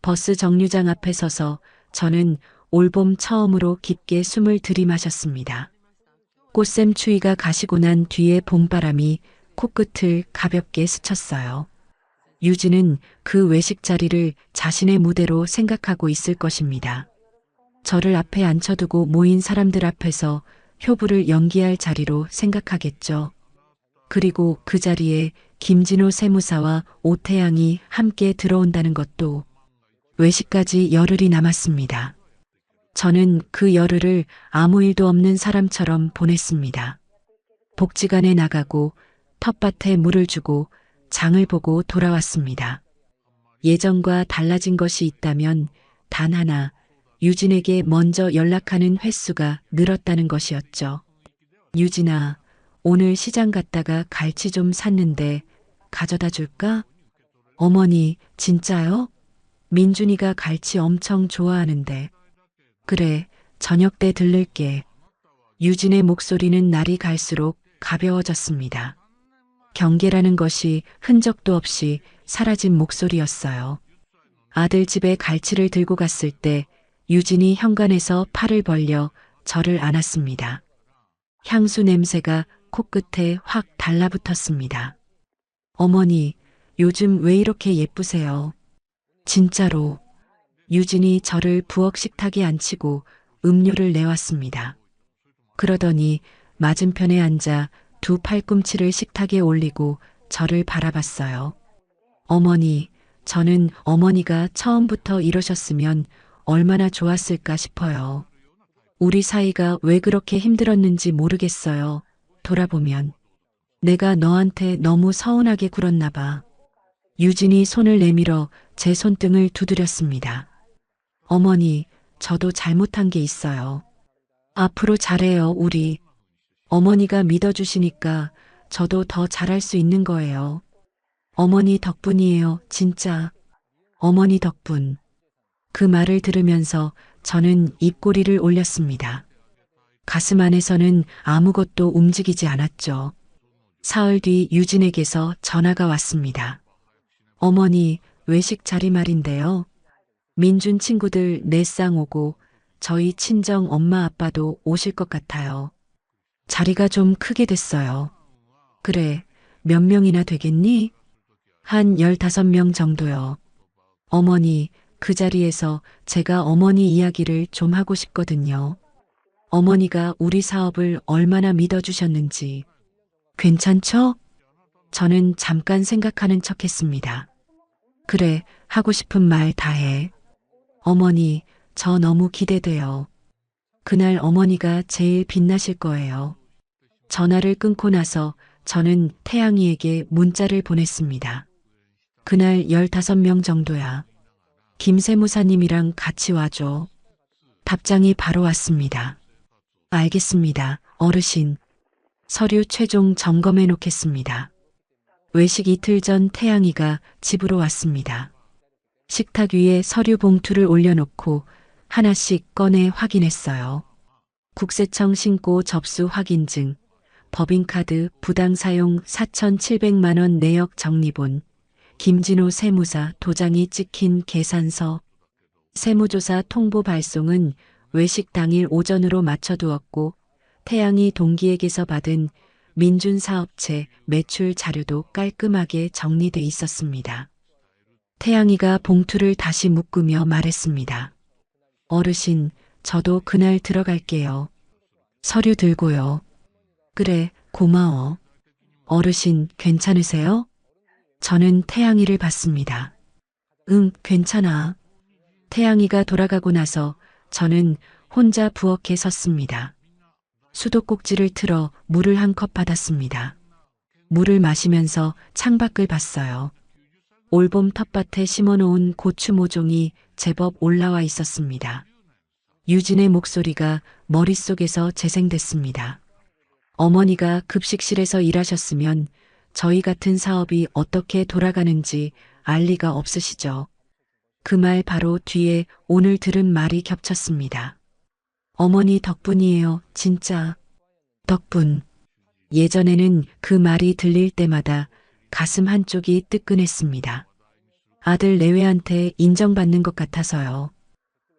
버스 정류장 앞에 서서 저는 올봄 처음으로 깊게 숨을 들이마셨습니다. 꽃샘 추위가 가시고 난 뒤에 봄바람이 코끝을 가볍게 스쳤어요. 유진은 그 외식 자리를 자신의 무대로 생각하고 있을 것입니다. 저를 앞에 앉혀두고 모인 사람들 앞에서 효부를 연기할 자리로 생각하겠죠. 그리고 그 자리에 김진호 세무사와 오태양이 함께 들어온다는 것도 외식까지 열흘이 남았습니다. 저는 그 열흘을 아무 일도 없는 사람처럼 보냈습니다. 복지관에 나가고 텃밭에 물을 주고 장을 보고 돌아왔습니다. 예전과 달라진 것이 있다면 단 하나, 유진에게 먼저 연락하는 횟수가 늘었다는 것이었죠. 유진아, 오늘 시장 갔다가 갈치 좀 샀는데 가져다 줄까? 어머니, 진짜요? 민준이가 갈치 엄청 좋아하는데. 그래, 저녁 때 들를게. 유진의 목소리는 날이 갈수록 가벼워졌습니다. 경계라는 것이 흔적도 없이 사라진 목소리였어요. 아들 집에 갈치를 들고 갔을 때 유진이 현관에서 팔을 벌려 저를 안았습니다. 향수 냄새가 코끝에 확 달라붙었습니다. 어머니, 요즘 왜 이렇게 예쁘세요? 진짜로. 유진이 저를 부엌 식탁에 앉히고 음료를 내왔습니다. 그러더니 맞은편에 앉아 두 팔꿈치를 식탁에 올리고 저를 바라봤어요. 어머니, 저는 어머니가 처음부터 이러셨으면 얼마나 좋았을까 싶어요. 우리 사이가 왜 그렇게 힘들었는지 모르겠어요. 돌아보면. 내가 너한테 너무 서운하게 굴었나 봐. 유진이 손을 내밀어 제 손등을 두드렸습니다. 어머니, 저도 잘못한 게 있어요. 앞으로 잘해요, 우리. 어머니가 믿어주시니까 저도 더 잘할 수 있는 거예요. 어머니 덕분이에요, 진짜. 어머니 덕분. 그 말을 들으면서 저는 입꼬리를 올렸습니다. 가슴 안에서는 아무것도 움직이지 않았죠. 사흘 뒤 유진에게서 전화가 왔습니다. 어머니, 외식 자리 말인데요. 민준 친구들 4쌍 오고 저희 친정 엄마 아빠도 오실 것 같아요. 자리가 좀 크게 됐어요. 그래, 몇 명이나 되겠니? 한 15명 정도요. 어머니, 그 자리에서 제가 어머니 이야기를 좀 하고 싶거든요. 어머니가 우리 사업을 얼마나 믿어주셨는지. 괜찮죠? 저는 잠깐 생각하는 척 했습니다. 그래, 하고 싶은 말 다 해. 어머니, 저 너무 기대돼요. 그날 어머니가 제일 빛나실 거예요. 전화를 끊고 나서 저는 태양이에게 문자를 보냈습니다. 그날 15명 정도야. 김세무사님이랑 같이 와줘. 답장이 바로 왔습니다. 알겠습니다, 어르신. 서류 최종 점검해 놓겠습니다. 외식 이틀 전 태양이가 집으로 왔습니다. 식탁 위에 서류 봉투를 올려놓고 하나씩 꺼내 확인했어요. 국세청 신고 접수 확인증, 법인카드 부당 사용 4,700만 원 내역 정리본, 김진호 세무사 도장이 찍힌 계산서, 세무조사 통보 발송은 외식 당일 오전으로 맞춰두었고 태양이 동기에게서 받은 민준 사업체 매출 자료도 깔끔하게 정리돼 있었습니다. 태양이가 봉투를 다시 묶으며 말했습니다. 어르신, 저도 그날 들어갈게요. 서류 들고요. 그래, 고마워. 어르신, 괜찮으세요? 저는 태양이를 봤습니다. 응, 괜찮아. 태양이가 돌아가고 나서 저는 혼자 부엌에 섰습니다. 수도꼭지를 틀어 물을 한 컵 받았습니다. 물을 마시면서 창밖을 봤어요. 올봄 텃밭에 심어놓은 고추 모종이 제법 올라와 있었습니다. 유진의 목소리가 머릿속에서 재생됐습니다. 어머니가 급식실에서 일하셨으면 저희 같은 사업이 어떻게 돌아가는지 알 리가 없으시죠. 그 말 바로 뒤에 오늘 들은 말이 겹쳤습니다. 어머니 덕분이에요, 진짜. 덕분. 예전에는 그 말이 들릴 때마다 가슴 한쪽이 뜨끈했습니다. 아들 내외한테 인정받는 것 같아서요.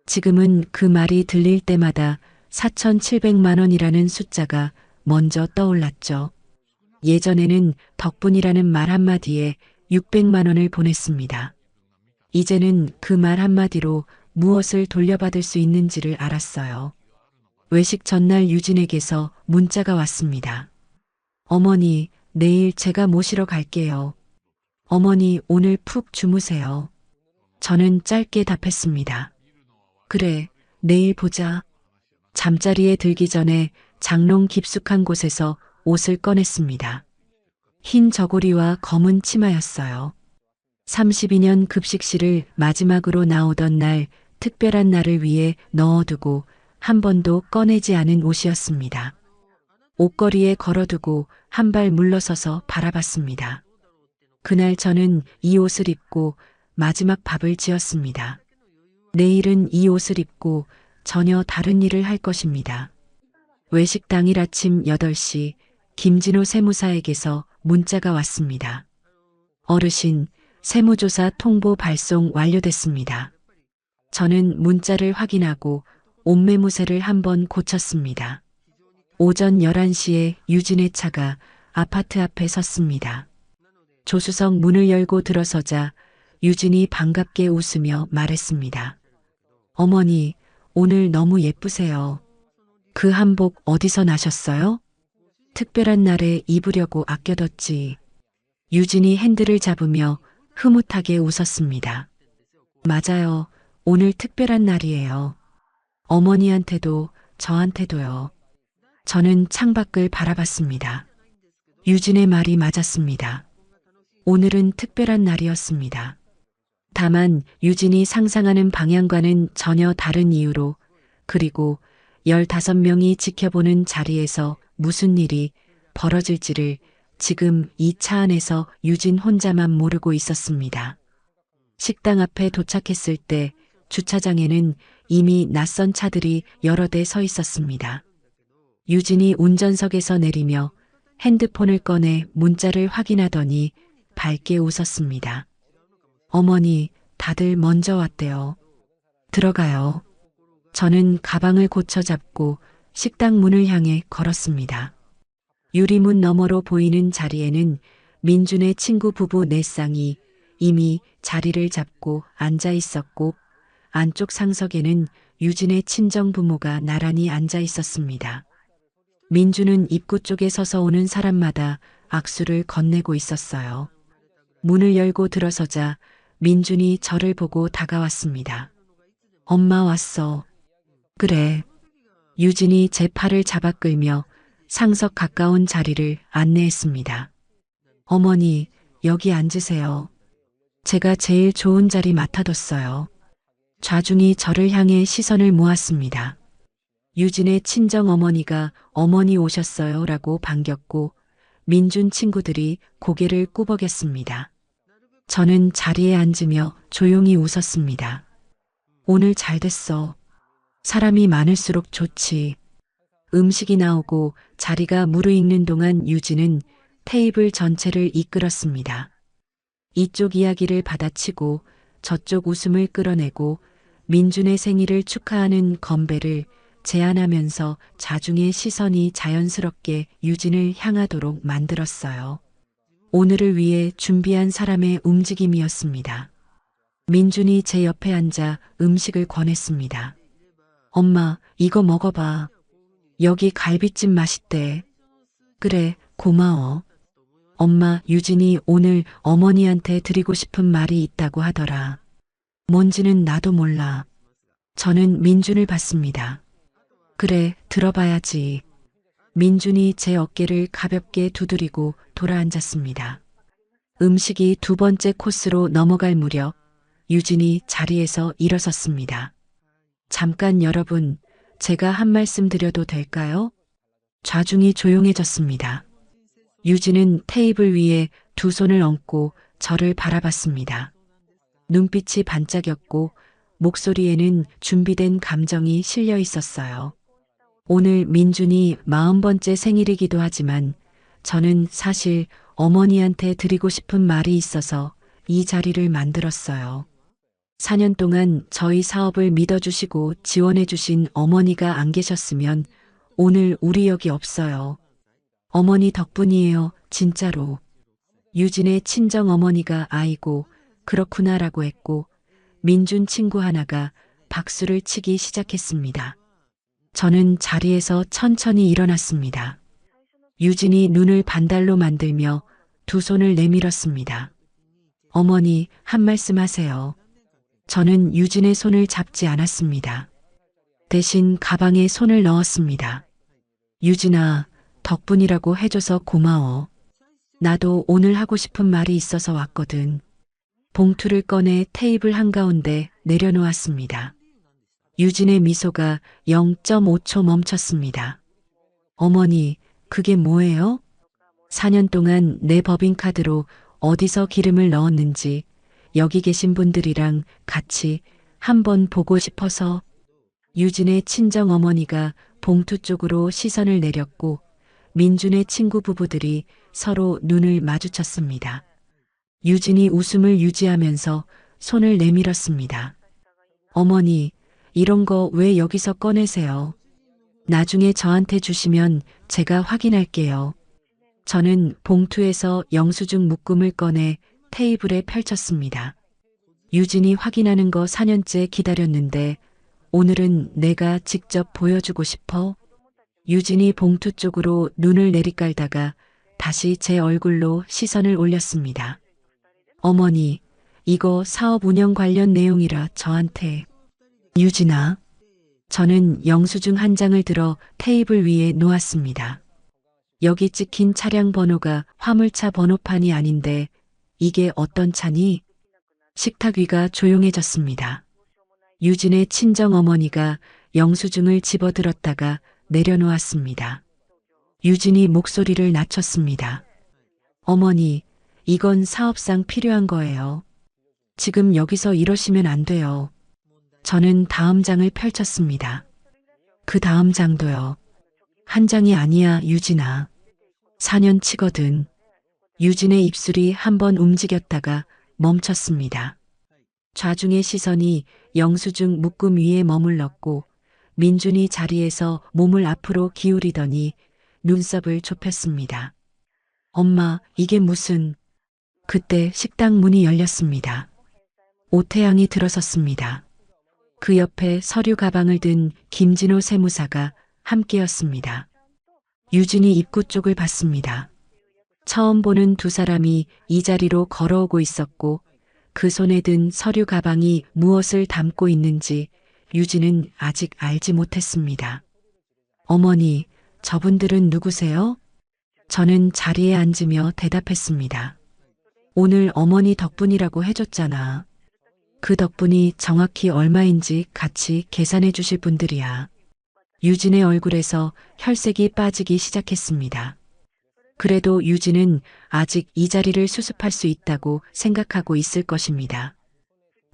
지금은 그 말이 들릴 때마다 4,700만 원이라는 숫자가 먼저 떠올랐죠. 예전에는 덕분이라는 말 한마디에 600만 원을 보냈습니다. 이제는 그 말 한마디로 무엇을 돌려받을 수 있는지를 알았어요. 외식 전날 유진에게서 문자가 왔습니다. 어머니, 내일 제가 모시러 갈게요. 어머니, 오늘 푹 주무세요. 저는 짧게 답했습니다. 그래, 내일 보자. 잠자리에 들기 전에 장롱 깊숙한 곳에서 옷을 꺼냈습니다. 흰 저고리와 검은 치마였어요. 32년 급식실을 마지막으로 나오던 날 특별한 날을 위해 넣어두고 한 번도 꺼내지 않은 옷이었습니다. 옷걸이에 걸어두고 한 발 물러서서 바라봤습니다. 그날 저는 이 옷을 입고 마지막 밥을 지었습니다. 내일은 이 옷을 입고 전혀 다른 일을 할 것입니다. 외식 당일 아침 8시 김진호 세무사에게서 문자가 왔습니다. 어르신, 세무조사 통보 발송 완료됐습니다. 저는 문자를 확인하고 옷매무새를 한번 고쳤습니다. 오전 11시에 유진의 차가 아파트 앞에 섰습니다. 조수석 문을 열고 들어서자 유진이 반갑게 웃으며 말했습니다. 어머니, 오늘 너무 예쁘세요. 그 한복 어디서 나셨어요? 특별한 날에 입으려고 아껴뒀지. 유진이 핸들을 잡으며 흐뭇하게 웃었습니다. 맞아요. 오늘 특별한 날이에요. 어머니한테도 저한테도요. 저는 창밖을 바라봤습니다. 유진의 말이 맞았습니다. 오늘은 특별한 날이었습니다. 다만 유진이 상상하는 방향과는 전혀 다른 이유로, 그리고 15명이 지켜보는 자리에서 무슨 일이 벌어질지를 지금 이 차 안에서 유진 혼자만 모르고 있었습니다. 식당 앞에 도착했을 때 주차장에는 이미 낯선 차들이 여러 대 서 있었습니다. 유진이 운전석에서 내리며 핸드폰을 꺼내 문자를 확인하더니 밝게 웃었습니다. 어머니, 다들 먼저 왔대요. 들어가요. 저는 가방을 고쳐 잡고 식당 문을 향해 걸었습니다. 유리문 너머로 보이는 자리에는 민준의 친구 부부 4쌍이 이미 자리를 잡고 앉아 있었고, 안쪽 상석에는 유진의 친정 부모가 나란히 앉아 있었습니다. 민준은 입구 쪽에 서서 오는 사람마다 악수를 건네고 있었어요. 문을 열고 들어서자 민준이 저를 보고 다가왔습니다. 엄마 왔어. 그래. 유진이 제 팔을 잡아 끌며 상석 가까운 자리를 안내했습니다. 어머니, 여기 앉으세요. 제가 제일 좋은 자리 맡아뒀어요. 좌중이 저를 향해 시선을 모았습니다. 유진의 친정 어머니가 어머니 오셨어요 라고 반겼고, 민준 친구들이 고개를 꾸벅였습니다. 저는 자리에 앉으며 조용히 웃었습니다. 오늘 잘 됐어. 사람이 많을수록 좋지. 음식이 나오고 자리가 무르익는 동안 유진은 테이블 전체를 이끌었습니다. 이쪽 이야기를 받아치고 저쪽 웃음을 끌어내고 민준의 생일을 축하하는 건배를 제안하면서 자중의 시선이 자연스럽게 유진을 향하도록 만들었어요. 오늘을 위해 준비한 사람의 움직임이었습니다. 민준이 제 옆에 앉아 음식을 권했습니다. 엄마, 이거 먹어봐. 여기 갈비찜 맛있대. 그래, 고마워. 엄마, 유진이 오늘 어머니한테 드리고 싶은 말이 있다고 하더라. 뭔지는 나도 몰라. 저는 민준을 봤습니다. 그래, 들어봐야지. 민준이 제 어깨를 가볍게 두드리고 돌아앉았습니다. 음식이 2번째 코스로 넘어갈 무렵 유진이 자리에서 일어섰습니다. 잠깐 여러분, 제가 한 말씀 드려도 될까요? 좌중이 조용해졌습니다. 유진은 테이블 위에 2 손을 얹고 저를 바라봤습니다. 눈빛이 반짝였고 목소리에는 준비된 감정이 실려 있었어요. 오늘 민준이 40번째 생일이기도 하지만 저는 사실 어머니한테 드리고 싶은 말이 있어서 이 자리를 만들었어요. 4년 동안 저희 사업을 믿어주시고 지원해주신 어머니가 안 계셨으면 오늘 우리 여기 없어요. 어머니 덕분이에요, 진짜로. 유진의 친정 어머니가 아이고 그렇구나라고 했고 민준 친구 하나가 박수를 치기 시작했습니다. 저는 자리에서 천천히 일어났습니다. 유진이 눈을 반달로 만들며 2 손을 내밀었습니다. 어머니, 한 말씀 하세요. 저는 유진의 손을 잡지 않았습니다. 대신 가방에 손을 넣었습니다. 유진아, 덕분이라고 해줘서 고마워. 나도 오늘 하고 싶은 말이 있어서 왔거든. 봉투를 꺼내 테이블 한가운데 내려놓았습니다. 유진의 미소가 0.5초 멈췄습니다. 어머니, 그게 뭐예요? 4년 동안 내 법인카드로 어디서 기름을 넣었는지 여기 계신 분들이랑 같이 한번 보고 싶어서. 유진의 친정어머니가 봉투 쪽으로 시선을 내렸고 민준의 친구 부부들이 서로 눈을 마주쳤습니다. 유진이 웃음을 유지하면서 손을 내밀었습니다. 어머니, 이런 거 왜 여기서 꺼내세요? 나중에 저한테 주시면 제가 확인할게요. 저는 봉투에서 영수증 묶음을 꺼내 테이블에 펼쳤습니다. 유진이 확인하는 거 4년째 기다렸는데 오늘은 내가 직접 보여주고 싶어. 유진이 봉투 쪽으로 눈을 내리깔다가 다시 제 얼굴로 시선을 올렸습니다. 어머니, 이거 사업 운영 관련 내용이라 저한테. 유진아. 저는 영수증 한 장을 들어 테이블 위에 놓았습니다. 여기 찍힌 차량 번호가 화물차 번호판이 아닌데 이게 어떤 차니? 식탁 위가 조용해졌습니다. 유진의 친정어머니가 영수증을 집어들었다가 내려놓았습니다. 유진이 목소리를 낮췄습니다. 어머니, 이건 사업상 필요한 거예요. 지금 여기서 이러시면 안 돼요. 저는 다음 장을 펼쳤습니다. 그 다음 장도요. 한 장이 아니야, 유진아. 4년 치거든. 유진의 입술이 한번 움직였다가 멈췄습니다. 좌중의 시선이 영수증 묶음 위에 머물렀고 민준이 자리에서 몸을 앞으로 기울이더니 눈썹을 좁혔습니다. 엄마, 이게 무슨... 그때 식당 문이 열렸습니다. 오태양이 들어섰습니다. 그 옆에 서류 가방을 든 김진호 세무사가 함께였습니다. 유진이 입구 쪽을 봤습니다. 처음 보는 두 사람이 이 자리로 걸어오고 있었고 그 손에 든 서류 가방이 무엇을 담고 있는지 유진은 아직 알지 못했습니다. 어머니, 저분들은 누구세요? 저는 자리에 앉으며 대답했습니다. 오늘 어머니 덕분이라고 해줬잖아. 그 덕분이 정확히 얼마인지 같이 계산해 주실 분들이야. 유진의 얼굴에서 혈색이 빠지기 시작했습니다. 그래도 유진은 아직 이 자리를 수습할 수 있다고 생각하고 있을 것입니다.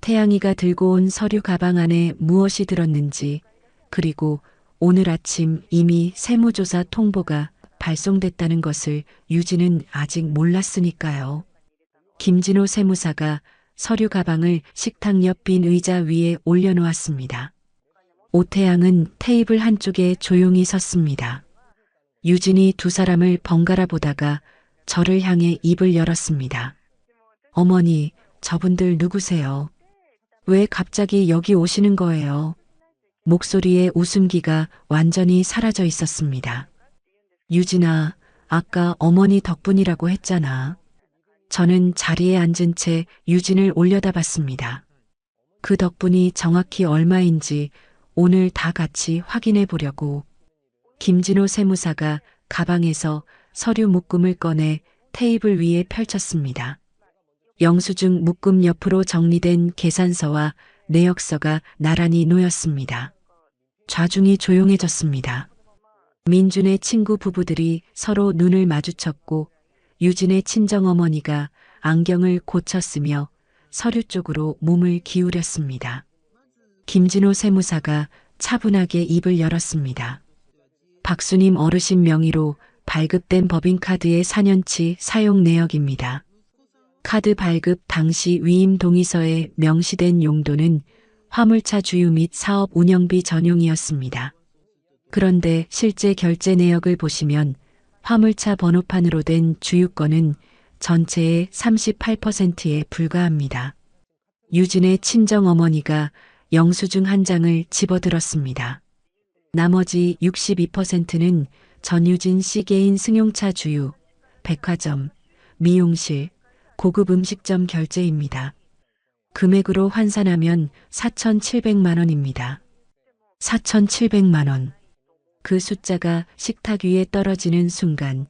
태양이가 들고 온 서류 가방 안에 무엇이 들었는지, 그리고 오늘 아침 이미 세무조사 통보가 발송됐다는 것을 유진은 아직 몰랐으니까요. 김진호 세무사가 서류 가방을 식탁 옆 빈 의자 위에 올려놓았습니다. 오태양은 테이블 한쪽에 조용히 섰습니다. 유진이 두 사람을 번갈아 보다가 저를 향해 입을 열었습니다. 어머니, 저분들 누구세요? 왜 갑자기 여기 오시는 거예요? 목소리에 웃음기가 완전히 사라져 있었습니다. 유진아, 아까 어머니 덕분이라고 했잖아. 저는 자리에 앉은 채 유진을 올려다봤습니다. 그 덕분이 정확히 얼마인지 오늘 다 같이 확인해 보려고. 김진호 세무사가 가방에서 서류 묶음을 꺼내 테이블 위에 펼쳤습니다. 영수증 묶음 옆으로 정리된 계산서와 내역서가 나란히 놓였습니다. 좌중이 조용해졌습니다. 민준의 친구 부부들이 서로 눈을 마주쳤고 유진의 친정어머니가 안경을 고쳤으며 서류 쪽으로 몸을 기울였습니다. 김진호 세무사가 차분하게 입을 열었습니다. 박수님 어르신 명의로 발급된 법인카드의 4년치 사용 내역입니다. 카드 발급 당시 위임 동의서에 명시된 용도는 화물차 주유 및 사업 운영비 전용이었습니다. 그런데 실제 결제 내역을 보시면 화물차 번호판으로 된 주유권은 전체의 38%에 불과합니다. 유진의 친정어머니가 영수증 한 장을 집어들었습니다. 나머지 62%는 전유진 씨 개인 승용차 주유, 백화점, 미용실, 고급 음식점 결제입니다. 금액으로 환산하면 4,700만 원입니다. 4,700만 원. 그 숫자가 식탁 위에 떨어지는 순간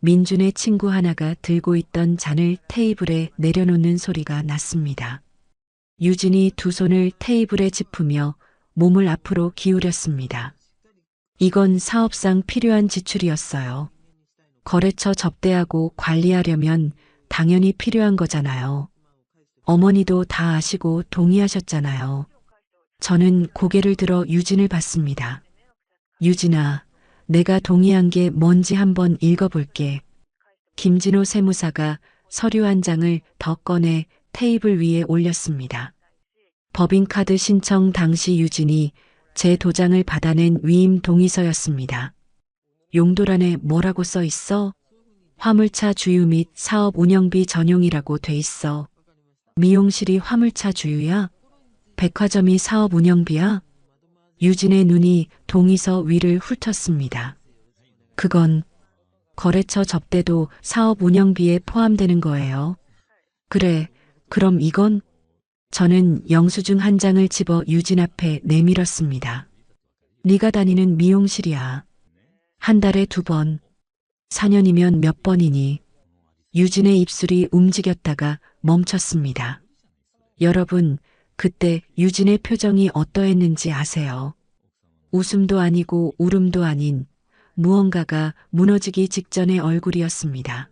민준의 친구 하나가 들고 있던 잔을 테이블에 내려놓는 소리가 났습니다. 유진이 두 손을 테이블에 짚으며 몸을 앞으로 기울였습니다. 이건 사업상 필요한 지출이었어요. 거래처 접대하고 관리하려면 당연히 필요한 거잖아요. 어머니도 다 아시고 동의하셨잖아요. 저는 고개를 들어 유진을 봤습니다. 유진아, 내가 동의한 게 뭔지 한번 읽어볼게. 김진호 세무사가 서류 한 장을 더 꺼내 테이블 위에 올렸습니다. 법인카드 신청 당시 유진이 제 도장을 받아낸 위임 동의서였습니다. 용도란에 뭐라고 써 있어? 화물차 주유 및 사업 운영비 전용이라고 돼 있어. 미용실이 화물차 주유야? 백화점이 사업 운영비야? 유진의 눈이 동의서 위를 훑었습니다. 그건 거래처 접대도 사업 운영비에 포함되는 거예요. 그래, 그럼 이건? 저는 영수증 한 장을 집어 유진 앞에 내밀었습니다. 네가 다니는 미용실이야. 한 달에 2번. 4년이면 몇 번이니? 유진의 입술이 움직였다가 멈췄습니다. 여러분, 그때 유진의 표정이 어떠했는지 아세요? 웃음도 아니고 울음도 아닌 무언가가 무너지기 직전의 얼굴이었습니다.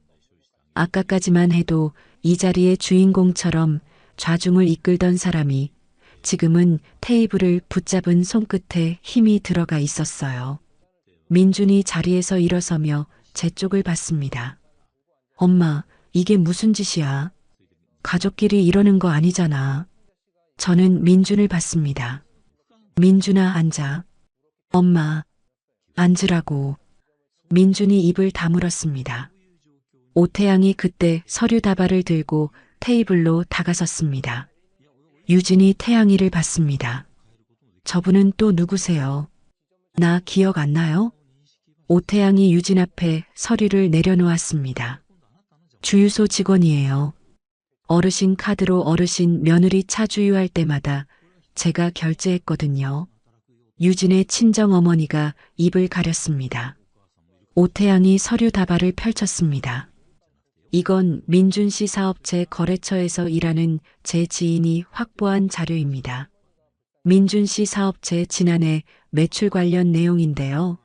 아까까지만 해도 이 자리의 주인공처럼 좌중을 이끌던 사람이 지금은 테이블을 붙잡은 손끝에 힘이 들어가 있었어요. 민준이 자리에서 일어서며 제 쪽을 봤습니다. 엄마, 이게 무슨 짓이야? 가족끼리 이러는 거 아니잖아. 저는 민준을 봤습니다. 민준아, 앉아. 엄마, 앉으라고. 민준이 입을 다물었습니다. 오태양이 그때 서류 다발을 들고 테이블로 다가섰습니다. 유진이 태양이를 봤습니다. 저분은 또 누구세요? 나 기억 안 나요? 오태양이 유진 앞에 서류를 내려놓았습니다. 주유소 직원이에요. 어르신 카드로 어르신 며느리 차 주유할 때마다 제가 결제했거든요. 유진의 친정어머니가 입을 가렸습니다. 오태양이 서류 다발을 펼쳤습니다. 이건 민준 씨 사업체 거래처에서 일하는 제 지인이 확보한 자료입니다. 민준 씨 사업체 지난해 매출 관련 내용인데요.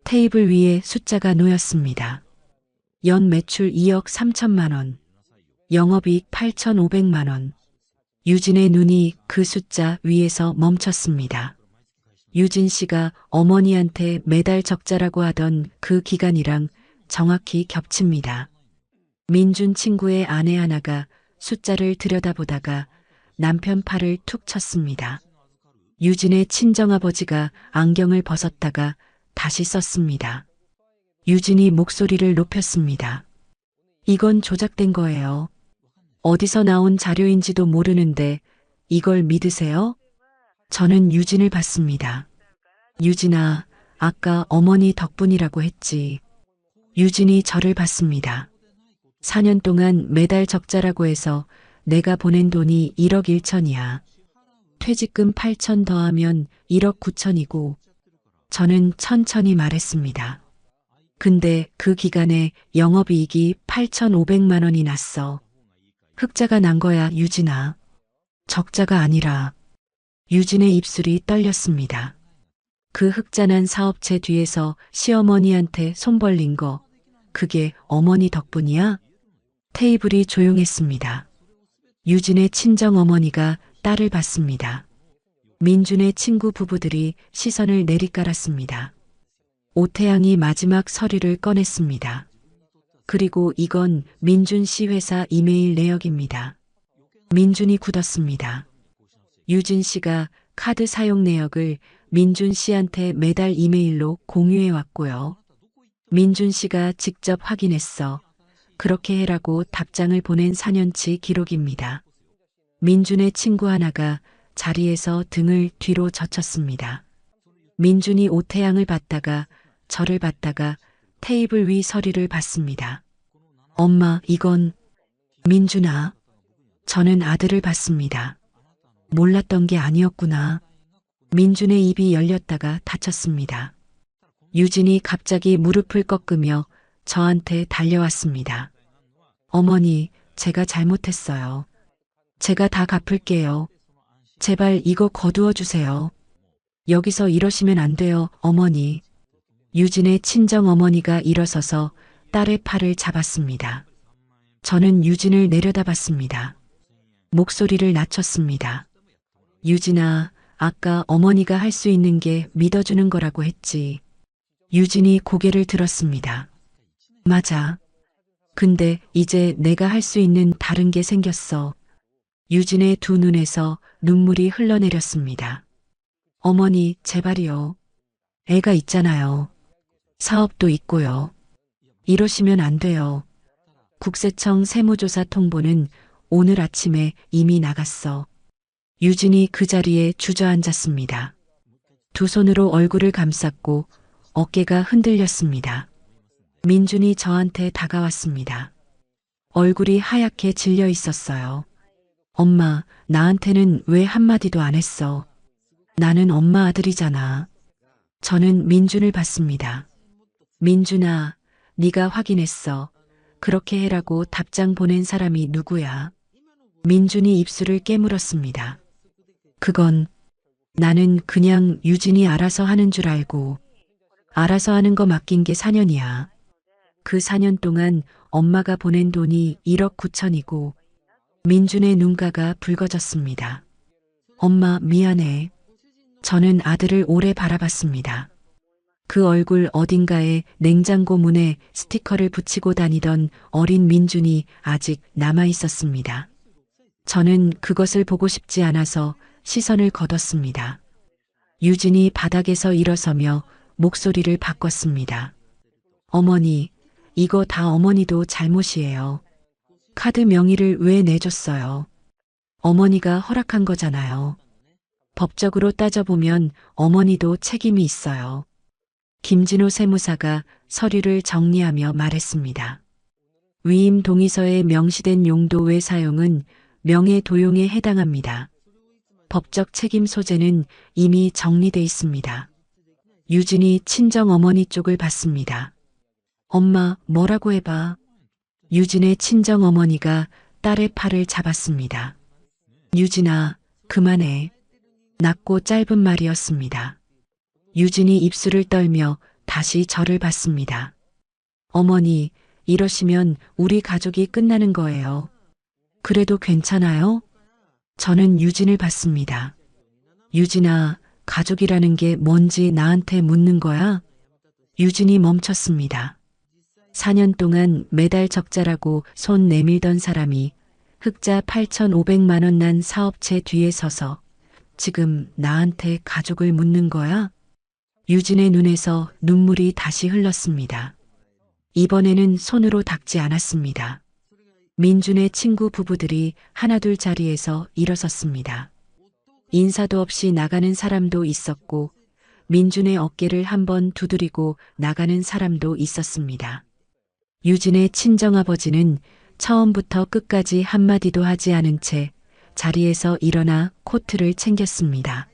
테이블 위에 숫자가 놓였습니다. 연 매출 2억 3천만 원, 영업이익 8,500만 원. 유진의 눈이 그 숫자 위에서 멈췄습니다. 유진 씨가 어머니한테 매달 적자라고 하던 그 기간이랑 정확히 겹칩니다. 민준 친구의 아내 하나가 숫자를 들여다보다가 남편 팔을 툭 쳤습니다. 유진의 친정아버지가 안경을 벗었다가 다시 썼습니다. 유진이 목소리를 높였습니다. 이건 조작된 거예요. 어디서 나온 자료인지도 모르는데 이걸 믿으세요? 저는 유진을 봤습니다. 유진아, 아까 어머니 덕분이라고 했지. 유진이 저를 봤습니다. 4년 동안 매달 적자라고 해서 내가 보낸 돈이 1억 1천이야. 퇴직금 8천 더하면 1억 9천이고 저는 천천히 말했습니다. 근데 그 기간에 영업이익이 8,500만 원이 났어. 흑자가 난 거야, 유진아. 적자가 아니라. 유진의 입술이 떨렸습니다. 그 흑자난 사업체 뒤에서 시어머니한테 손 벌린 거, 그게 어머니 덕분이야? 테이블이 조용했습니다. 유진의 친정어머니가 딸을 봤습니다. 민준의 친구 부부들이 시선을 내리깔았습니다. 오태양이 마지막 서류를 꺼냈습니다. 그리고 이건 민준 씨 회사 이메일 내역입니다. 민준이 굳었습니다. 유진 씨가 카드 사용 내역을 민준 씨한테 매달 이메일로 공유해 왔고요. 민준 씨가 직접 확인했어. 그렇게 해라고 답장을 보낸 4년치 기록입니다. 민준의 친구 하나가 자리에서 등을 뒤로 젖혔습니다. 민준이 오태양을 봤다가 저를 봤다가 테이블 위 서류를 봤습니다. 엄마, 이건 민준아. 저는 아들을 봤습니다. 몰랐던 게 아니었구나. 민준의 입이 열렸다가 닫혔습니다. 유진이 갑자기 무릎을 꺾으며 저한테 달려왔습니다. 어머니, 제가 잘못했어요. 제가 다 갚을게요. 제발 이거 거두어 주세요. 여기서 이러시면 안 돼요, 어머니. 유진의 친정 어머니가 일어서서 딸의 팔을 잡았습니다. 저는 유진을 내려다봤습니다. 목소리를 낮췄습니다. 유진아, 아까 어머니가 할 수 있는 게 믿어주는 거라고 했지. 유진이 고개를 들었습니다. 맞아. 근데 이제 내가 할 수 있는 다른 게 생겼어. 유진의 두 눈에서 눈물이 흘러내렸습니다. 어머니, 제발이요. 애가 있잖아요. 사업도 있고요. 이러시면 안 돼요. 국세청 세무조사 통보는 오늘 아침에 이미 나갔어. 유진이 그 자리에 주저앉았습니다. 두 손으로 얼굴을 감쌌고 어깨가 흔들렸습니다. 민준이 저한테 다가왔습니다. 얼굴이 하얗게 질려 있었어요. 엄마, 나한테는 왜 한마디도 안 했어? 나는 엄마 아들이잖아. 저는 민준을 봤습니다. 민준아, 네가 확인했어. 그렇게 해라고 답장 보낸 사람이 누구야? 민준이 입술을 깨물었습니다. 그건 나는 그냥 유진이 알아서 하는 줄 알고 알아서 하는 거 맡긴 게 4년이야. 그 4년 동안 엄마가 보낸 돈이 1억 9천이고 민준의 눈가가 붉어졌습니다. 엄마 미안해. 저는 아들을 오래 바라봤습니다. 그 얼굴 어딘가에 냉장고 문에 스티커를 붙이고 다니던 어린 민준이 아직 남아 있었습니다. 저는 그것을 보고 싶지 않아서 시선을 거뒀습니다. 유진이 바닥에서 일어서며 목소리를 바꿨습니다. 어머니, 이거 다 어머니도 잘못이에요. 카드 명의를 왜 내줬어요? 어머니가 허락한 거잖아요. 법적으로 따져보면 어머니도 책임이 있어요. 김진호 세무사가 서류를 정리하며 말했습니다. 위임 동의서에 명시된 용도 외 사용은 명예도용에 해당합니다. 법적 책임 소재는 이미 정리돼 있습니다. 유진이 친정어머니 쪽을 봤습니다. 엄마, 뭐라고 해봐. 유진의 친정어머니가 딸의 팔을 잡았습니다. 유진아, 그만해. 낮고 짧은 말이었습니다. 유진이 입술을 떨며 다시 저를 봤습니다. 어머니, 이러시면 우리 가족이 끝나는 거예요. 그래도 괜찮아요? 저는 유진을 봤습니다. 유진아, 가족이라는 게 뭔지 나한테 묻는 거야? 유진이 멈췄습니다. 4년 동안 매달 적자라고 손 내밀던 사람이 흑자 8,500만 원 난 사업체 뒤에 서서 지금 나한테 가족을 묻는 거야? 유진의 눈에서 눈물이 다시 흘렀습니다. 이번에는 손으로 닦지 않았습니다. 민준의 친구 부부들이 하나둘 자리에서 일어섰습니다. 인사도 없이 나가는 사람도 있었고 민준의 어깨를 한번 두드리고 나가는 사람도 있었습니다. 유진의 친정아버지는 처음부터 끝까지 한마디도 하지 않은 채 자리에서 일어나 코트를 챙겼습니다.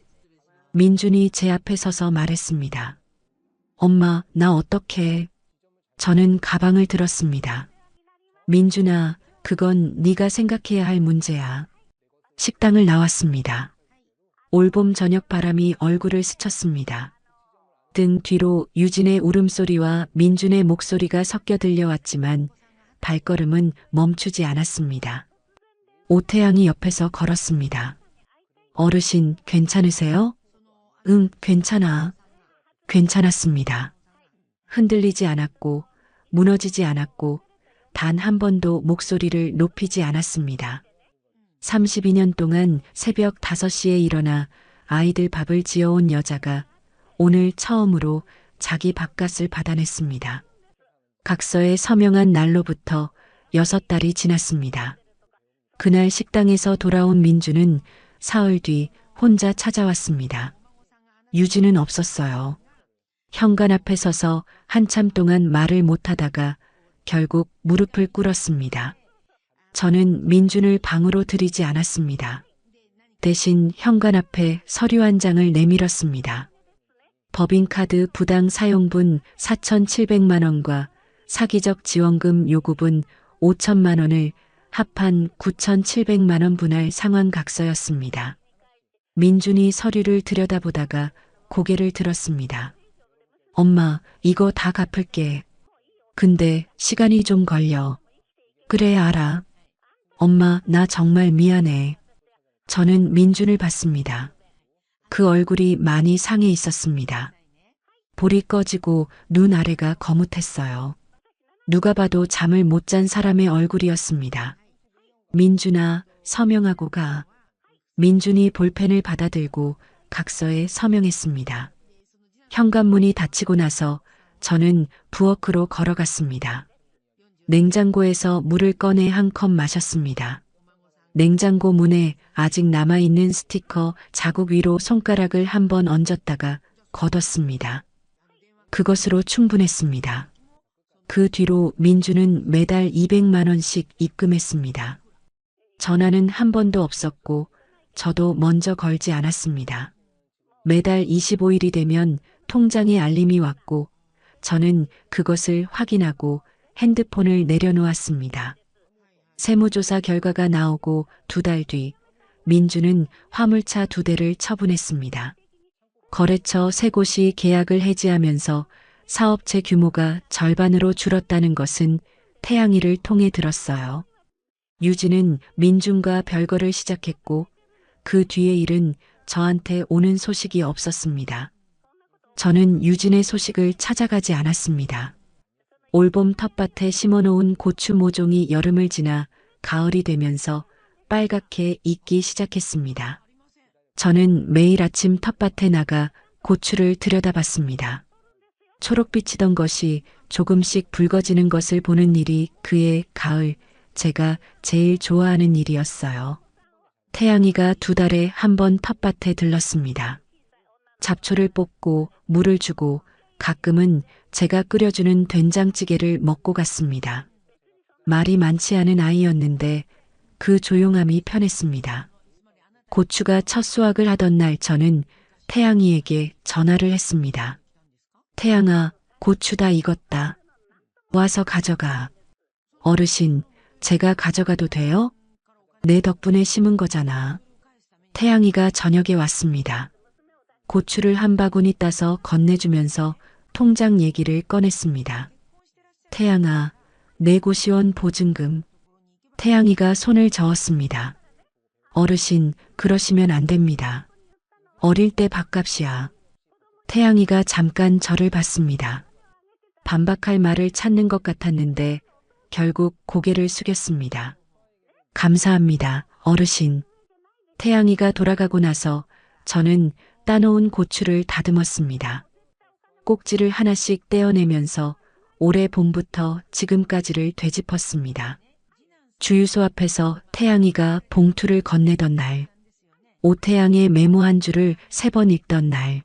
민준이 제 앞에 서서 말했습니다. 엄마, 나 어떡해? 저는 가방을 들었습니다. 민준아, 그건 네가 생각해야 할 문제야. 식당을 나왔습니다. 올봄 저녁 바람이 얼굴을 스쳤습니다. 등 뒤로 유진의 울음소리와 민준의 목소리가 섞여 들려왔지만 발걸음은 멈추지 않았습니다. 오태양이 옆에서 걸었습니다. 어르신, 괜찮으세요? 응, 괜찮아. 괜찮았습니다. 흔들리지 않았고 무너지지 않았고 단 한 번도 목소리를 높이지 않았습니다. 32년 동안 새벽 5시에 일어나 아이들 밥을 지어온 여자가 오늘 처음으로 자기 밥값을 받아냈습니다. 각서에 서명한 날로부터 6달이 지났습니다. 그날 식당에서 돌아온 민주는 사흘 뒤 혼자 찾아왔습니다. 유진은 없었어요. 현관 앞에 서서 한참 동안 말을 못하다가 결국 무릎을 꿇었습니다. 저는 민준을 방으로 들이지 않았습니다. 대신 현관 앞에 서류 한 장을 내밀었습니다. 법인카드 부당 사용분 4,700만 원과 사기적 지원금 요구분 5천만 원을 합한 9,700만 원 분할 상환각서였습니다. 민준이 서류를 들여다보다가 고개를 들었습니다. 엄마, 이거 다 갚을게. 근데 시간이 좀 걸려. 그래, 알아. 엄마, 나 정말 미안해. 저는 민준을 봤습니다. 그 얼굴이 많이 상해 있었습니다. 볼이 꺼지고 눈 아래가 거뭇했어요. 누가 봐도 잠을 못 잔 사람의 얼굴이었습니다. 민준아, 서명하고 가. 민준이 볼펜을 받아들고 각서에 서명했습니다. 현관문이 닫히고 나서 저는 부엌으로 걸어갔습니다. 냉장고에서 물을 꺼내 한 컵 마셨습니다. 냉장고 문에 아직 남아있는 스티커 자국 위로 손가락을 한번 얹었다가 걷었습니다. 그것으로 충분했습니다. 그 뒤로 민주는 매달 200만 원씩 입금했습니다. 전화는 한 번도 없었고 저도 먼저 걸지 않았습니다. 매달 25일이 되면 통장에 알림이 왔고 저는 그것을 확인하고 핸드폰을 내려놓았습니다. 세무조사 결과가 나오고 2달 뒤 민주는 화물차 2대를 처분했습니다. 거래처 3곳이 계약을 해지하면서 사업체 규모가 절반으로 줄었다는 것은 태양이를 통해 들었어요. 유진은 민준과 별거를 시작했고 그 뒤의 일은 저한테 오는 소식이 없었습니다. 저는 유진의 소식을 찾아가지 않았습니다. 올봄 텃밭에 심어놓은 고추 모종이 여름을 지나 가을이 되면서 빨갛게 익기 시작했습니다. 저는 매일 아침 텃밭에 나가 고추를 들여다봤습니다. 초록빛이던 것이 조금씩 붉어지는 것을 보는 일이 그해 가을 제가 제일 좋아하는 일이었어요. 태양이가 2달에 한 번 텃밭에 들렀습니다. 잡초를 뽑고 물을 주고 가끔은 제가 끓여주는 된장찌개를 먹고 갔습니다. 말이 많지 않은 아이였는데 그 조용함이 편했습니다. 고추가 첫 수확을 하던 날 저는 태양이에게 전화를 했습니다. 태양아, 고추 다 익었다. 와서 가져가. 어르신, 제가 가져가도 돼요? 내 덕분에 심은 거잖아. 태양이가 저녁에 왔습니다. 고추를 한 바구니 따서 건네주면서 통장 얘기를 꺼냈습니다. 태양아, 내 고시원 보증금. 태양이가 손을 저었습니다. 어르신, 그러시면 안 됩니다. 어릴 때 밥값이야. 태양이가 잠깐 저를 봤습니다. 반박할 말을 찾는 것 같았는데 결국 고개를 숙였습니다. 감사합니다, 어르신. 태양이가 돌아가고 나서 저는 따놓은 고추를 다듬었습니다. 꼭지를 하나씩 떼어내면서 올해 봄부터 지금까지를 되짚었습니다. 주유소 앞에서 태양이가 봉투를 건네던 날, 오태양의 메모 한 줄을 3번 읽던 날,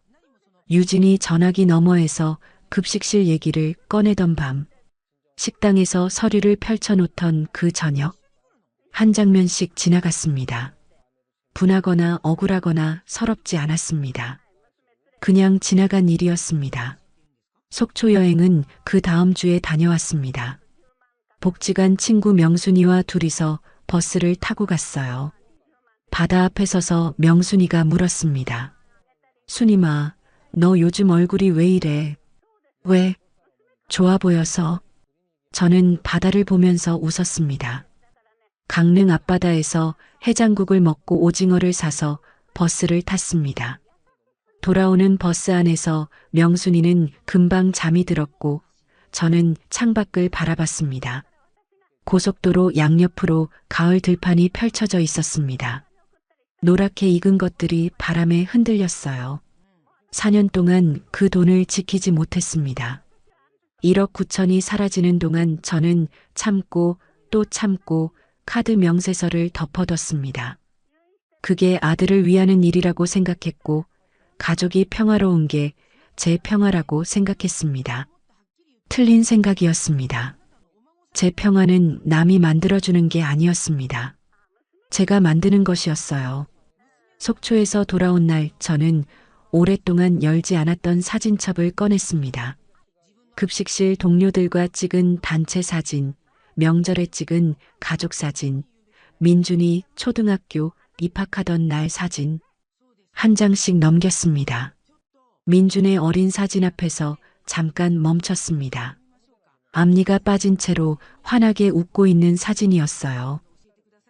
유진이 전화기 너머에서 급식실 얘기를 꺼내던 밤, 식당에서 서류를 펼쳐놓던 그 저녁, 한 장면씩 지나갔습니다. 분하거나 억울하거나 서럽지 않았습니다. 그냥 지나간 일이었습니다. 속초 여행은 그 다음 주에 다녀왔습니다. 복지관 친구 명순이와 둘이서 버스를 타고 갔어요. 바다 앞에 서서 명순이가 물었습니다. 순이마, 너 요즘 얼굴이 왜 이래? 왜? 좋아 보여서. 저는 바다를 보면서 웃었습니다. 강릉 앞바다에서 해장국을 먹고 오징어를 사서 버스를 탔습니다. 돌아오는 버스 안에서 명순이는 금방 잠이 들었고 저는 창밖을 바라봤습니다. 고속도로 양옆으로 가을 들판이 펼쳐져 있었습니다. 노랗게 익은 것들이 바람에 흔들렸어요. 4년 동안 그 돈을 지키지 못했습니다. 1억 9천이 사라지는 동안 저는 참고 또 참고 카드 명세서를 덮어뒀습니다. 그게 아들을 위하는 일이라고 생각했고 가족이 평화로운 게 제 평화라고 생각했습니다. 틀린 생각이었습니다. 제 평화는 남이 만들어주는 게 아니었습니다. 제가 만드는 것이었어요. 속초에서 돌아온 날 저는 오랫동안 열지 않았던 사진첩을 꺼냈습니다. 급식실 동료들과 찍은 단체 사진, 명절에 찍은 가족 사진, 민준이 초등학교 입학하던 날 사진, 한 장씩 넘겼습니다. 민준의 어린 사진 앞에서 잠깐 멈췄습니다. 앞니가 빠진 채로 환하게 웃고 있는 사진이었어요.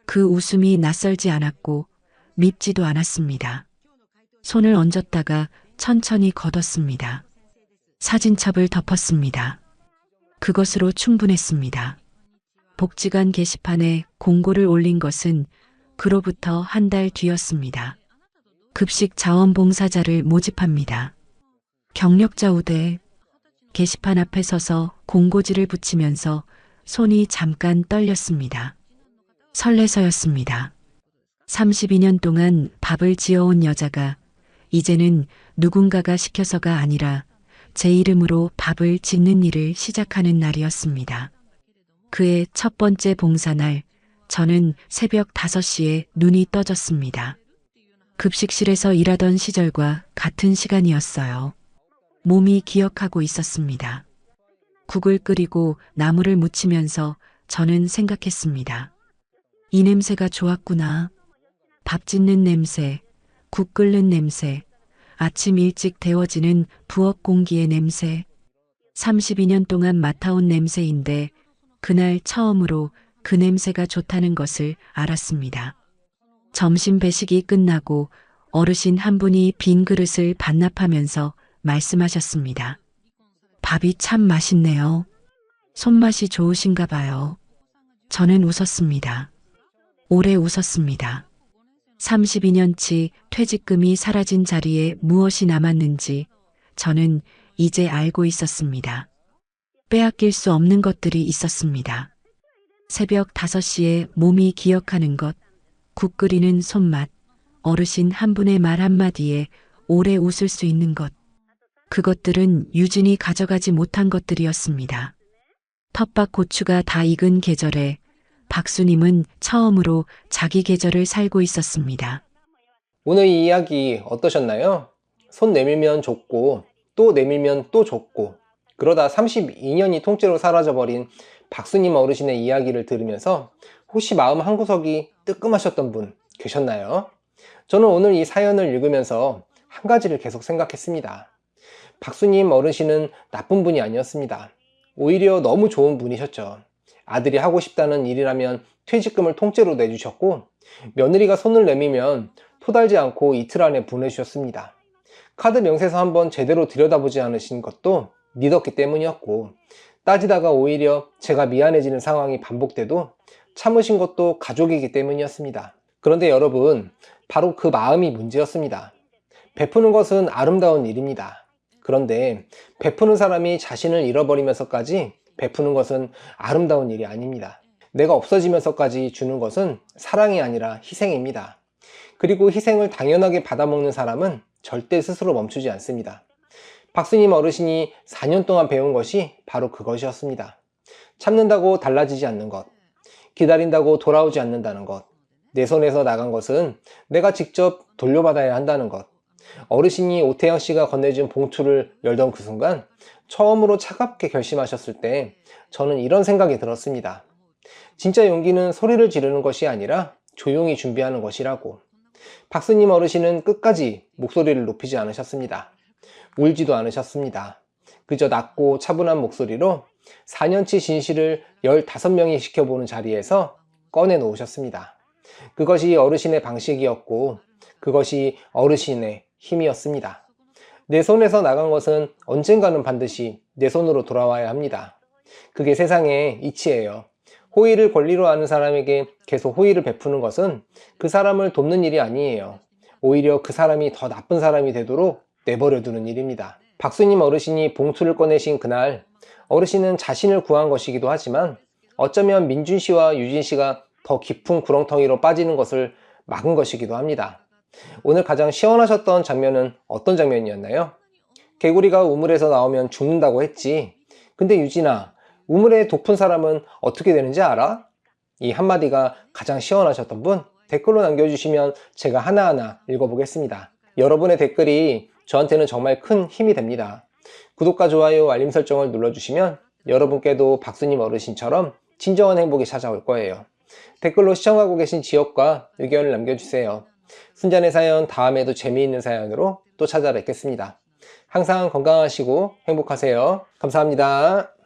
그 웃음이 낯설지 않았고 밉지도 않았습니다. 손을 얹었다가 천천히 걷었습니다. 사진첩을 덮었습니다. 그것으로 충분했습니다. 복지관 게시판에 공고를 올린 것은 그로부터 한 달 뒤였습니다. 급식 자원봉사자를 모집합니다. 경력자 우대. 게시판 앞에 서서 공고지를 붙이면서 손이 잠깐 떨렸습니다. 설레서였습니다. 32년 동안 밥을 지어온 여자가 이제는 누군가가 시켜서가 아니라 제 이름으로 밥을 짓는 일을 시작하는 날이었습니다. 그의 첫 번째 봉사날, 저는 새벽 5시에 눈이 떠졌습니다. 급식실에서 일하던 시절과 같은 시간이었어요. 몸이 기억하고 있었습니다. 국을 끓이고 나물을 무치면서 저는 생각했습니다. 이 냄새가 좋았구나. 밥 짓는 냄새, 국 끓는 냄새, 아침 일찍 데워지는 부엌 공기의 냄새. 32년 동안 맡아온 냄새인데 그날 처음으로 그 냄새가 좋다는 것을 알았습니다. 점심 배식이 끝나고 어르신 한 분이 빈 그릇을 반납하면서 말씀하셨습니다. 밥이 참 맛있네요. 손맛이 좋으신가 봐요. 저는 웃었습니다. 오래 웃었습니다. 32년치 퇴직금이 사라진 자리에 무엇이 남았는지 저는 이제 알고 있었습니다. 빼앗길 수 없는 것들이 있었습니다. 새벽 5시에 몸이 기억하는 것, 국 끓이는 손맛, 어르신 한 분의 말 한마디에 오래 웃을 수 있는 것. 그것들은 유진이 가져가지 못한 것들이었습니다. 텃밭 고추가 다 익은 계절에 박수님은 처음으로 자기 계절을 살고 있었습니다. 오늘 이 이야기 어떠셨나요? 손 내밀면 좁고 또 내밀면 또 좁고 그러다 32년이 통째로 사라져버린 박수님 어르신의 이야기를 들으면서 혹시 마음 한구석이 뜨끔하셨던 분 계셨나요? 저는 오늘 이 사연을 읽으면서 한 가지를 계속 생각했습니다. 박수님 어르신은 나쁜 분이 아니었습니다. 오히려 너무 좋은 분이셨죠. 아들이 하고 싶다는 일이라면 퇴직금을 통째로 내주셨고 며느리가 손을 내밀면 토달지 않고 이틀 안에 보내주셨습니다. 카드 명세서 한번 제대로 들여다보지 않으신 것도 믿었기 때문이었고 따지다가 오히려 제가 미안해지는 상황이 반복돼도 참으신 것도 가족이기 때문이었습니다. 그런데 여러분, 바로 그 마음이 문제였습니다. 베푸는 것은 아름다운 일입니다. 그런데 베푸는 사람이 자신을 잃어버리면서까지 베푸는 것은 아름다운 일이 아닙니다. 내가 없어지면서까지 주는 것은 사랑이 아니라 희생입니다. 그리고 희생을 당연하게 받아먹는 사람은 절대 스스로 멈추지 않습니다. 박수님 어르신이 4년 동안 배운 것이 바로 그것이었습니다. 참는다고 달라지지 않는 것, 기다린다고 돌아오지 않는다는 것, 내 손에서 나간 것은 내가 직접 돌려받아야 한다는 것. 어르신이 오태영 씨가 건네준 봉투를 열던 그 순간 처음으로 차갑게 결심하셨을 때 저는 이런 생각이 들었습니다. 진짜 용기는 소리를 지르는 것이 아니라 조용히 준비하는 것이라고. 박수님 어르신은 끝까지 목소리를 높이지 않으셨습니다. 울지도 않으셨습니다. 그저 낮고 차분한 목소리로 4년치 진실을 15명이 지켜보는 자리에서 꺼내놓으셨습니다. 그것이 어르신의 방식이었고 그것이 어르신의 힘이었습니다. 내 손에서 나간 것은 언젠가는 반드시 내 손으로 돌아와야 합니다. 그게 세상의 이치예요. 호의를 권리로 아는 사람에게 계속 호의를 베푸는 것은 그 사람을 돕는 일이 아니에요. 오히려 그 사람이 더 나쁜 사람이 되도록 내버려 두는 일입니다. 박수님 어르신이 봉투를 꺼내신 그날 어르신은 자신을 구한 것이기도 하지만 어쩌면 민준 씨와 유진 씨가 더 깊은 구렁텅이로 빠지는 것을 막은 것이기도 합니다. 오늘 가장 시원하셨던 장면은 어떤 장면이었나요? 개구리가 우물에서 나오면 죽는다고 했지. 근데 유진아, 우물에 독푼 사람은 어떻게 되는지 알아? 이 한마디가 가장 시원하셨던 분 댓글로 남겨주시면 제가 하나하나 읽어보겠습니다. 여러분의 댓글이 저한테는 정말 큰 힘이 됩니다. 구독과 좋아요, 알림 설정을 눌러주시면 여러분께도 박수님 어르신처럼 진정한 행복이 찾아올 거예요. 댓글로 시청하고 계신 지역과 의견을 남겨주세요. 순잔의 사연 다음에도 재미있는 사연으로 또 찾아뵙겠습니다. 항상 건강하시고 행복하세요. 감사합니다.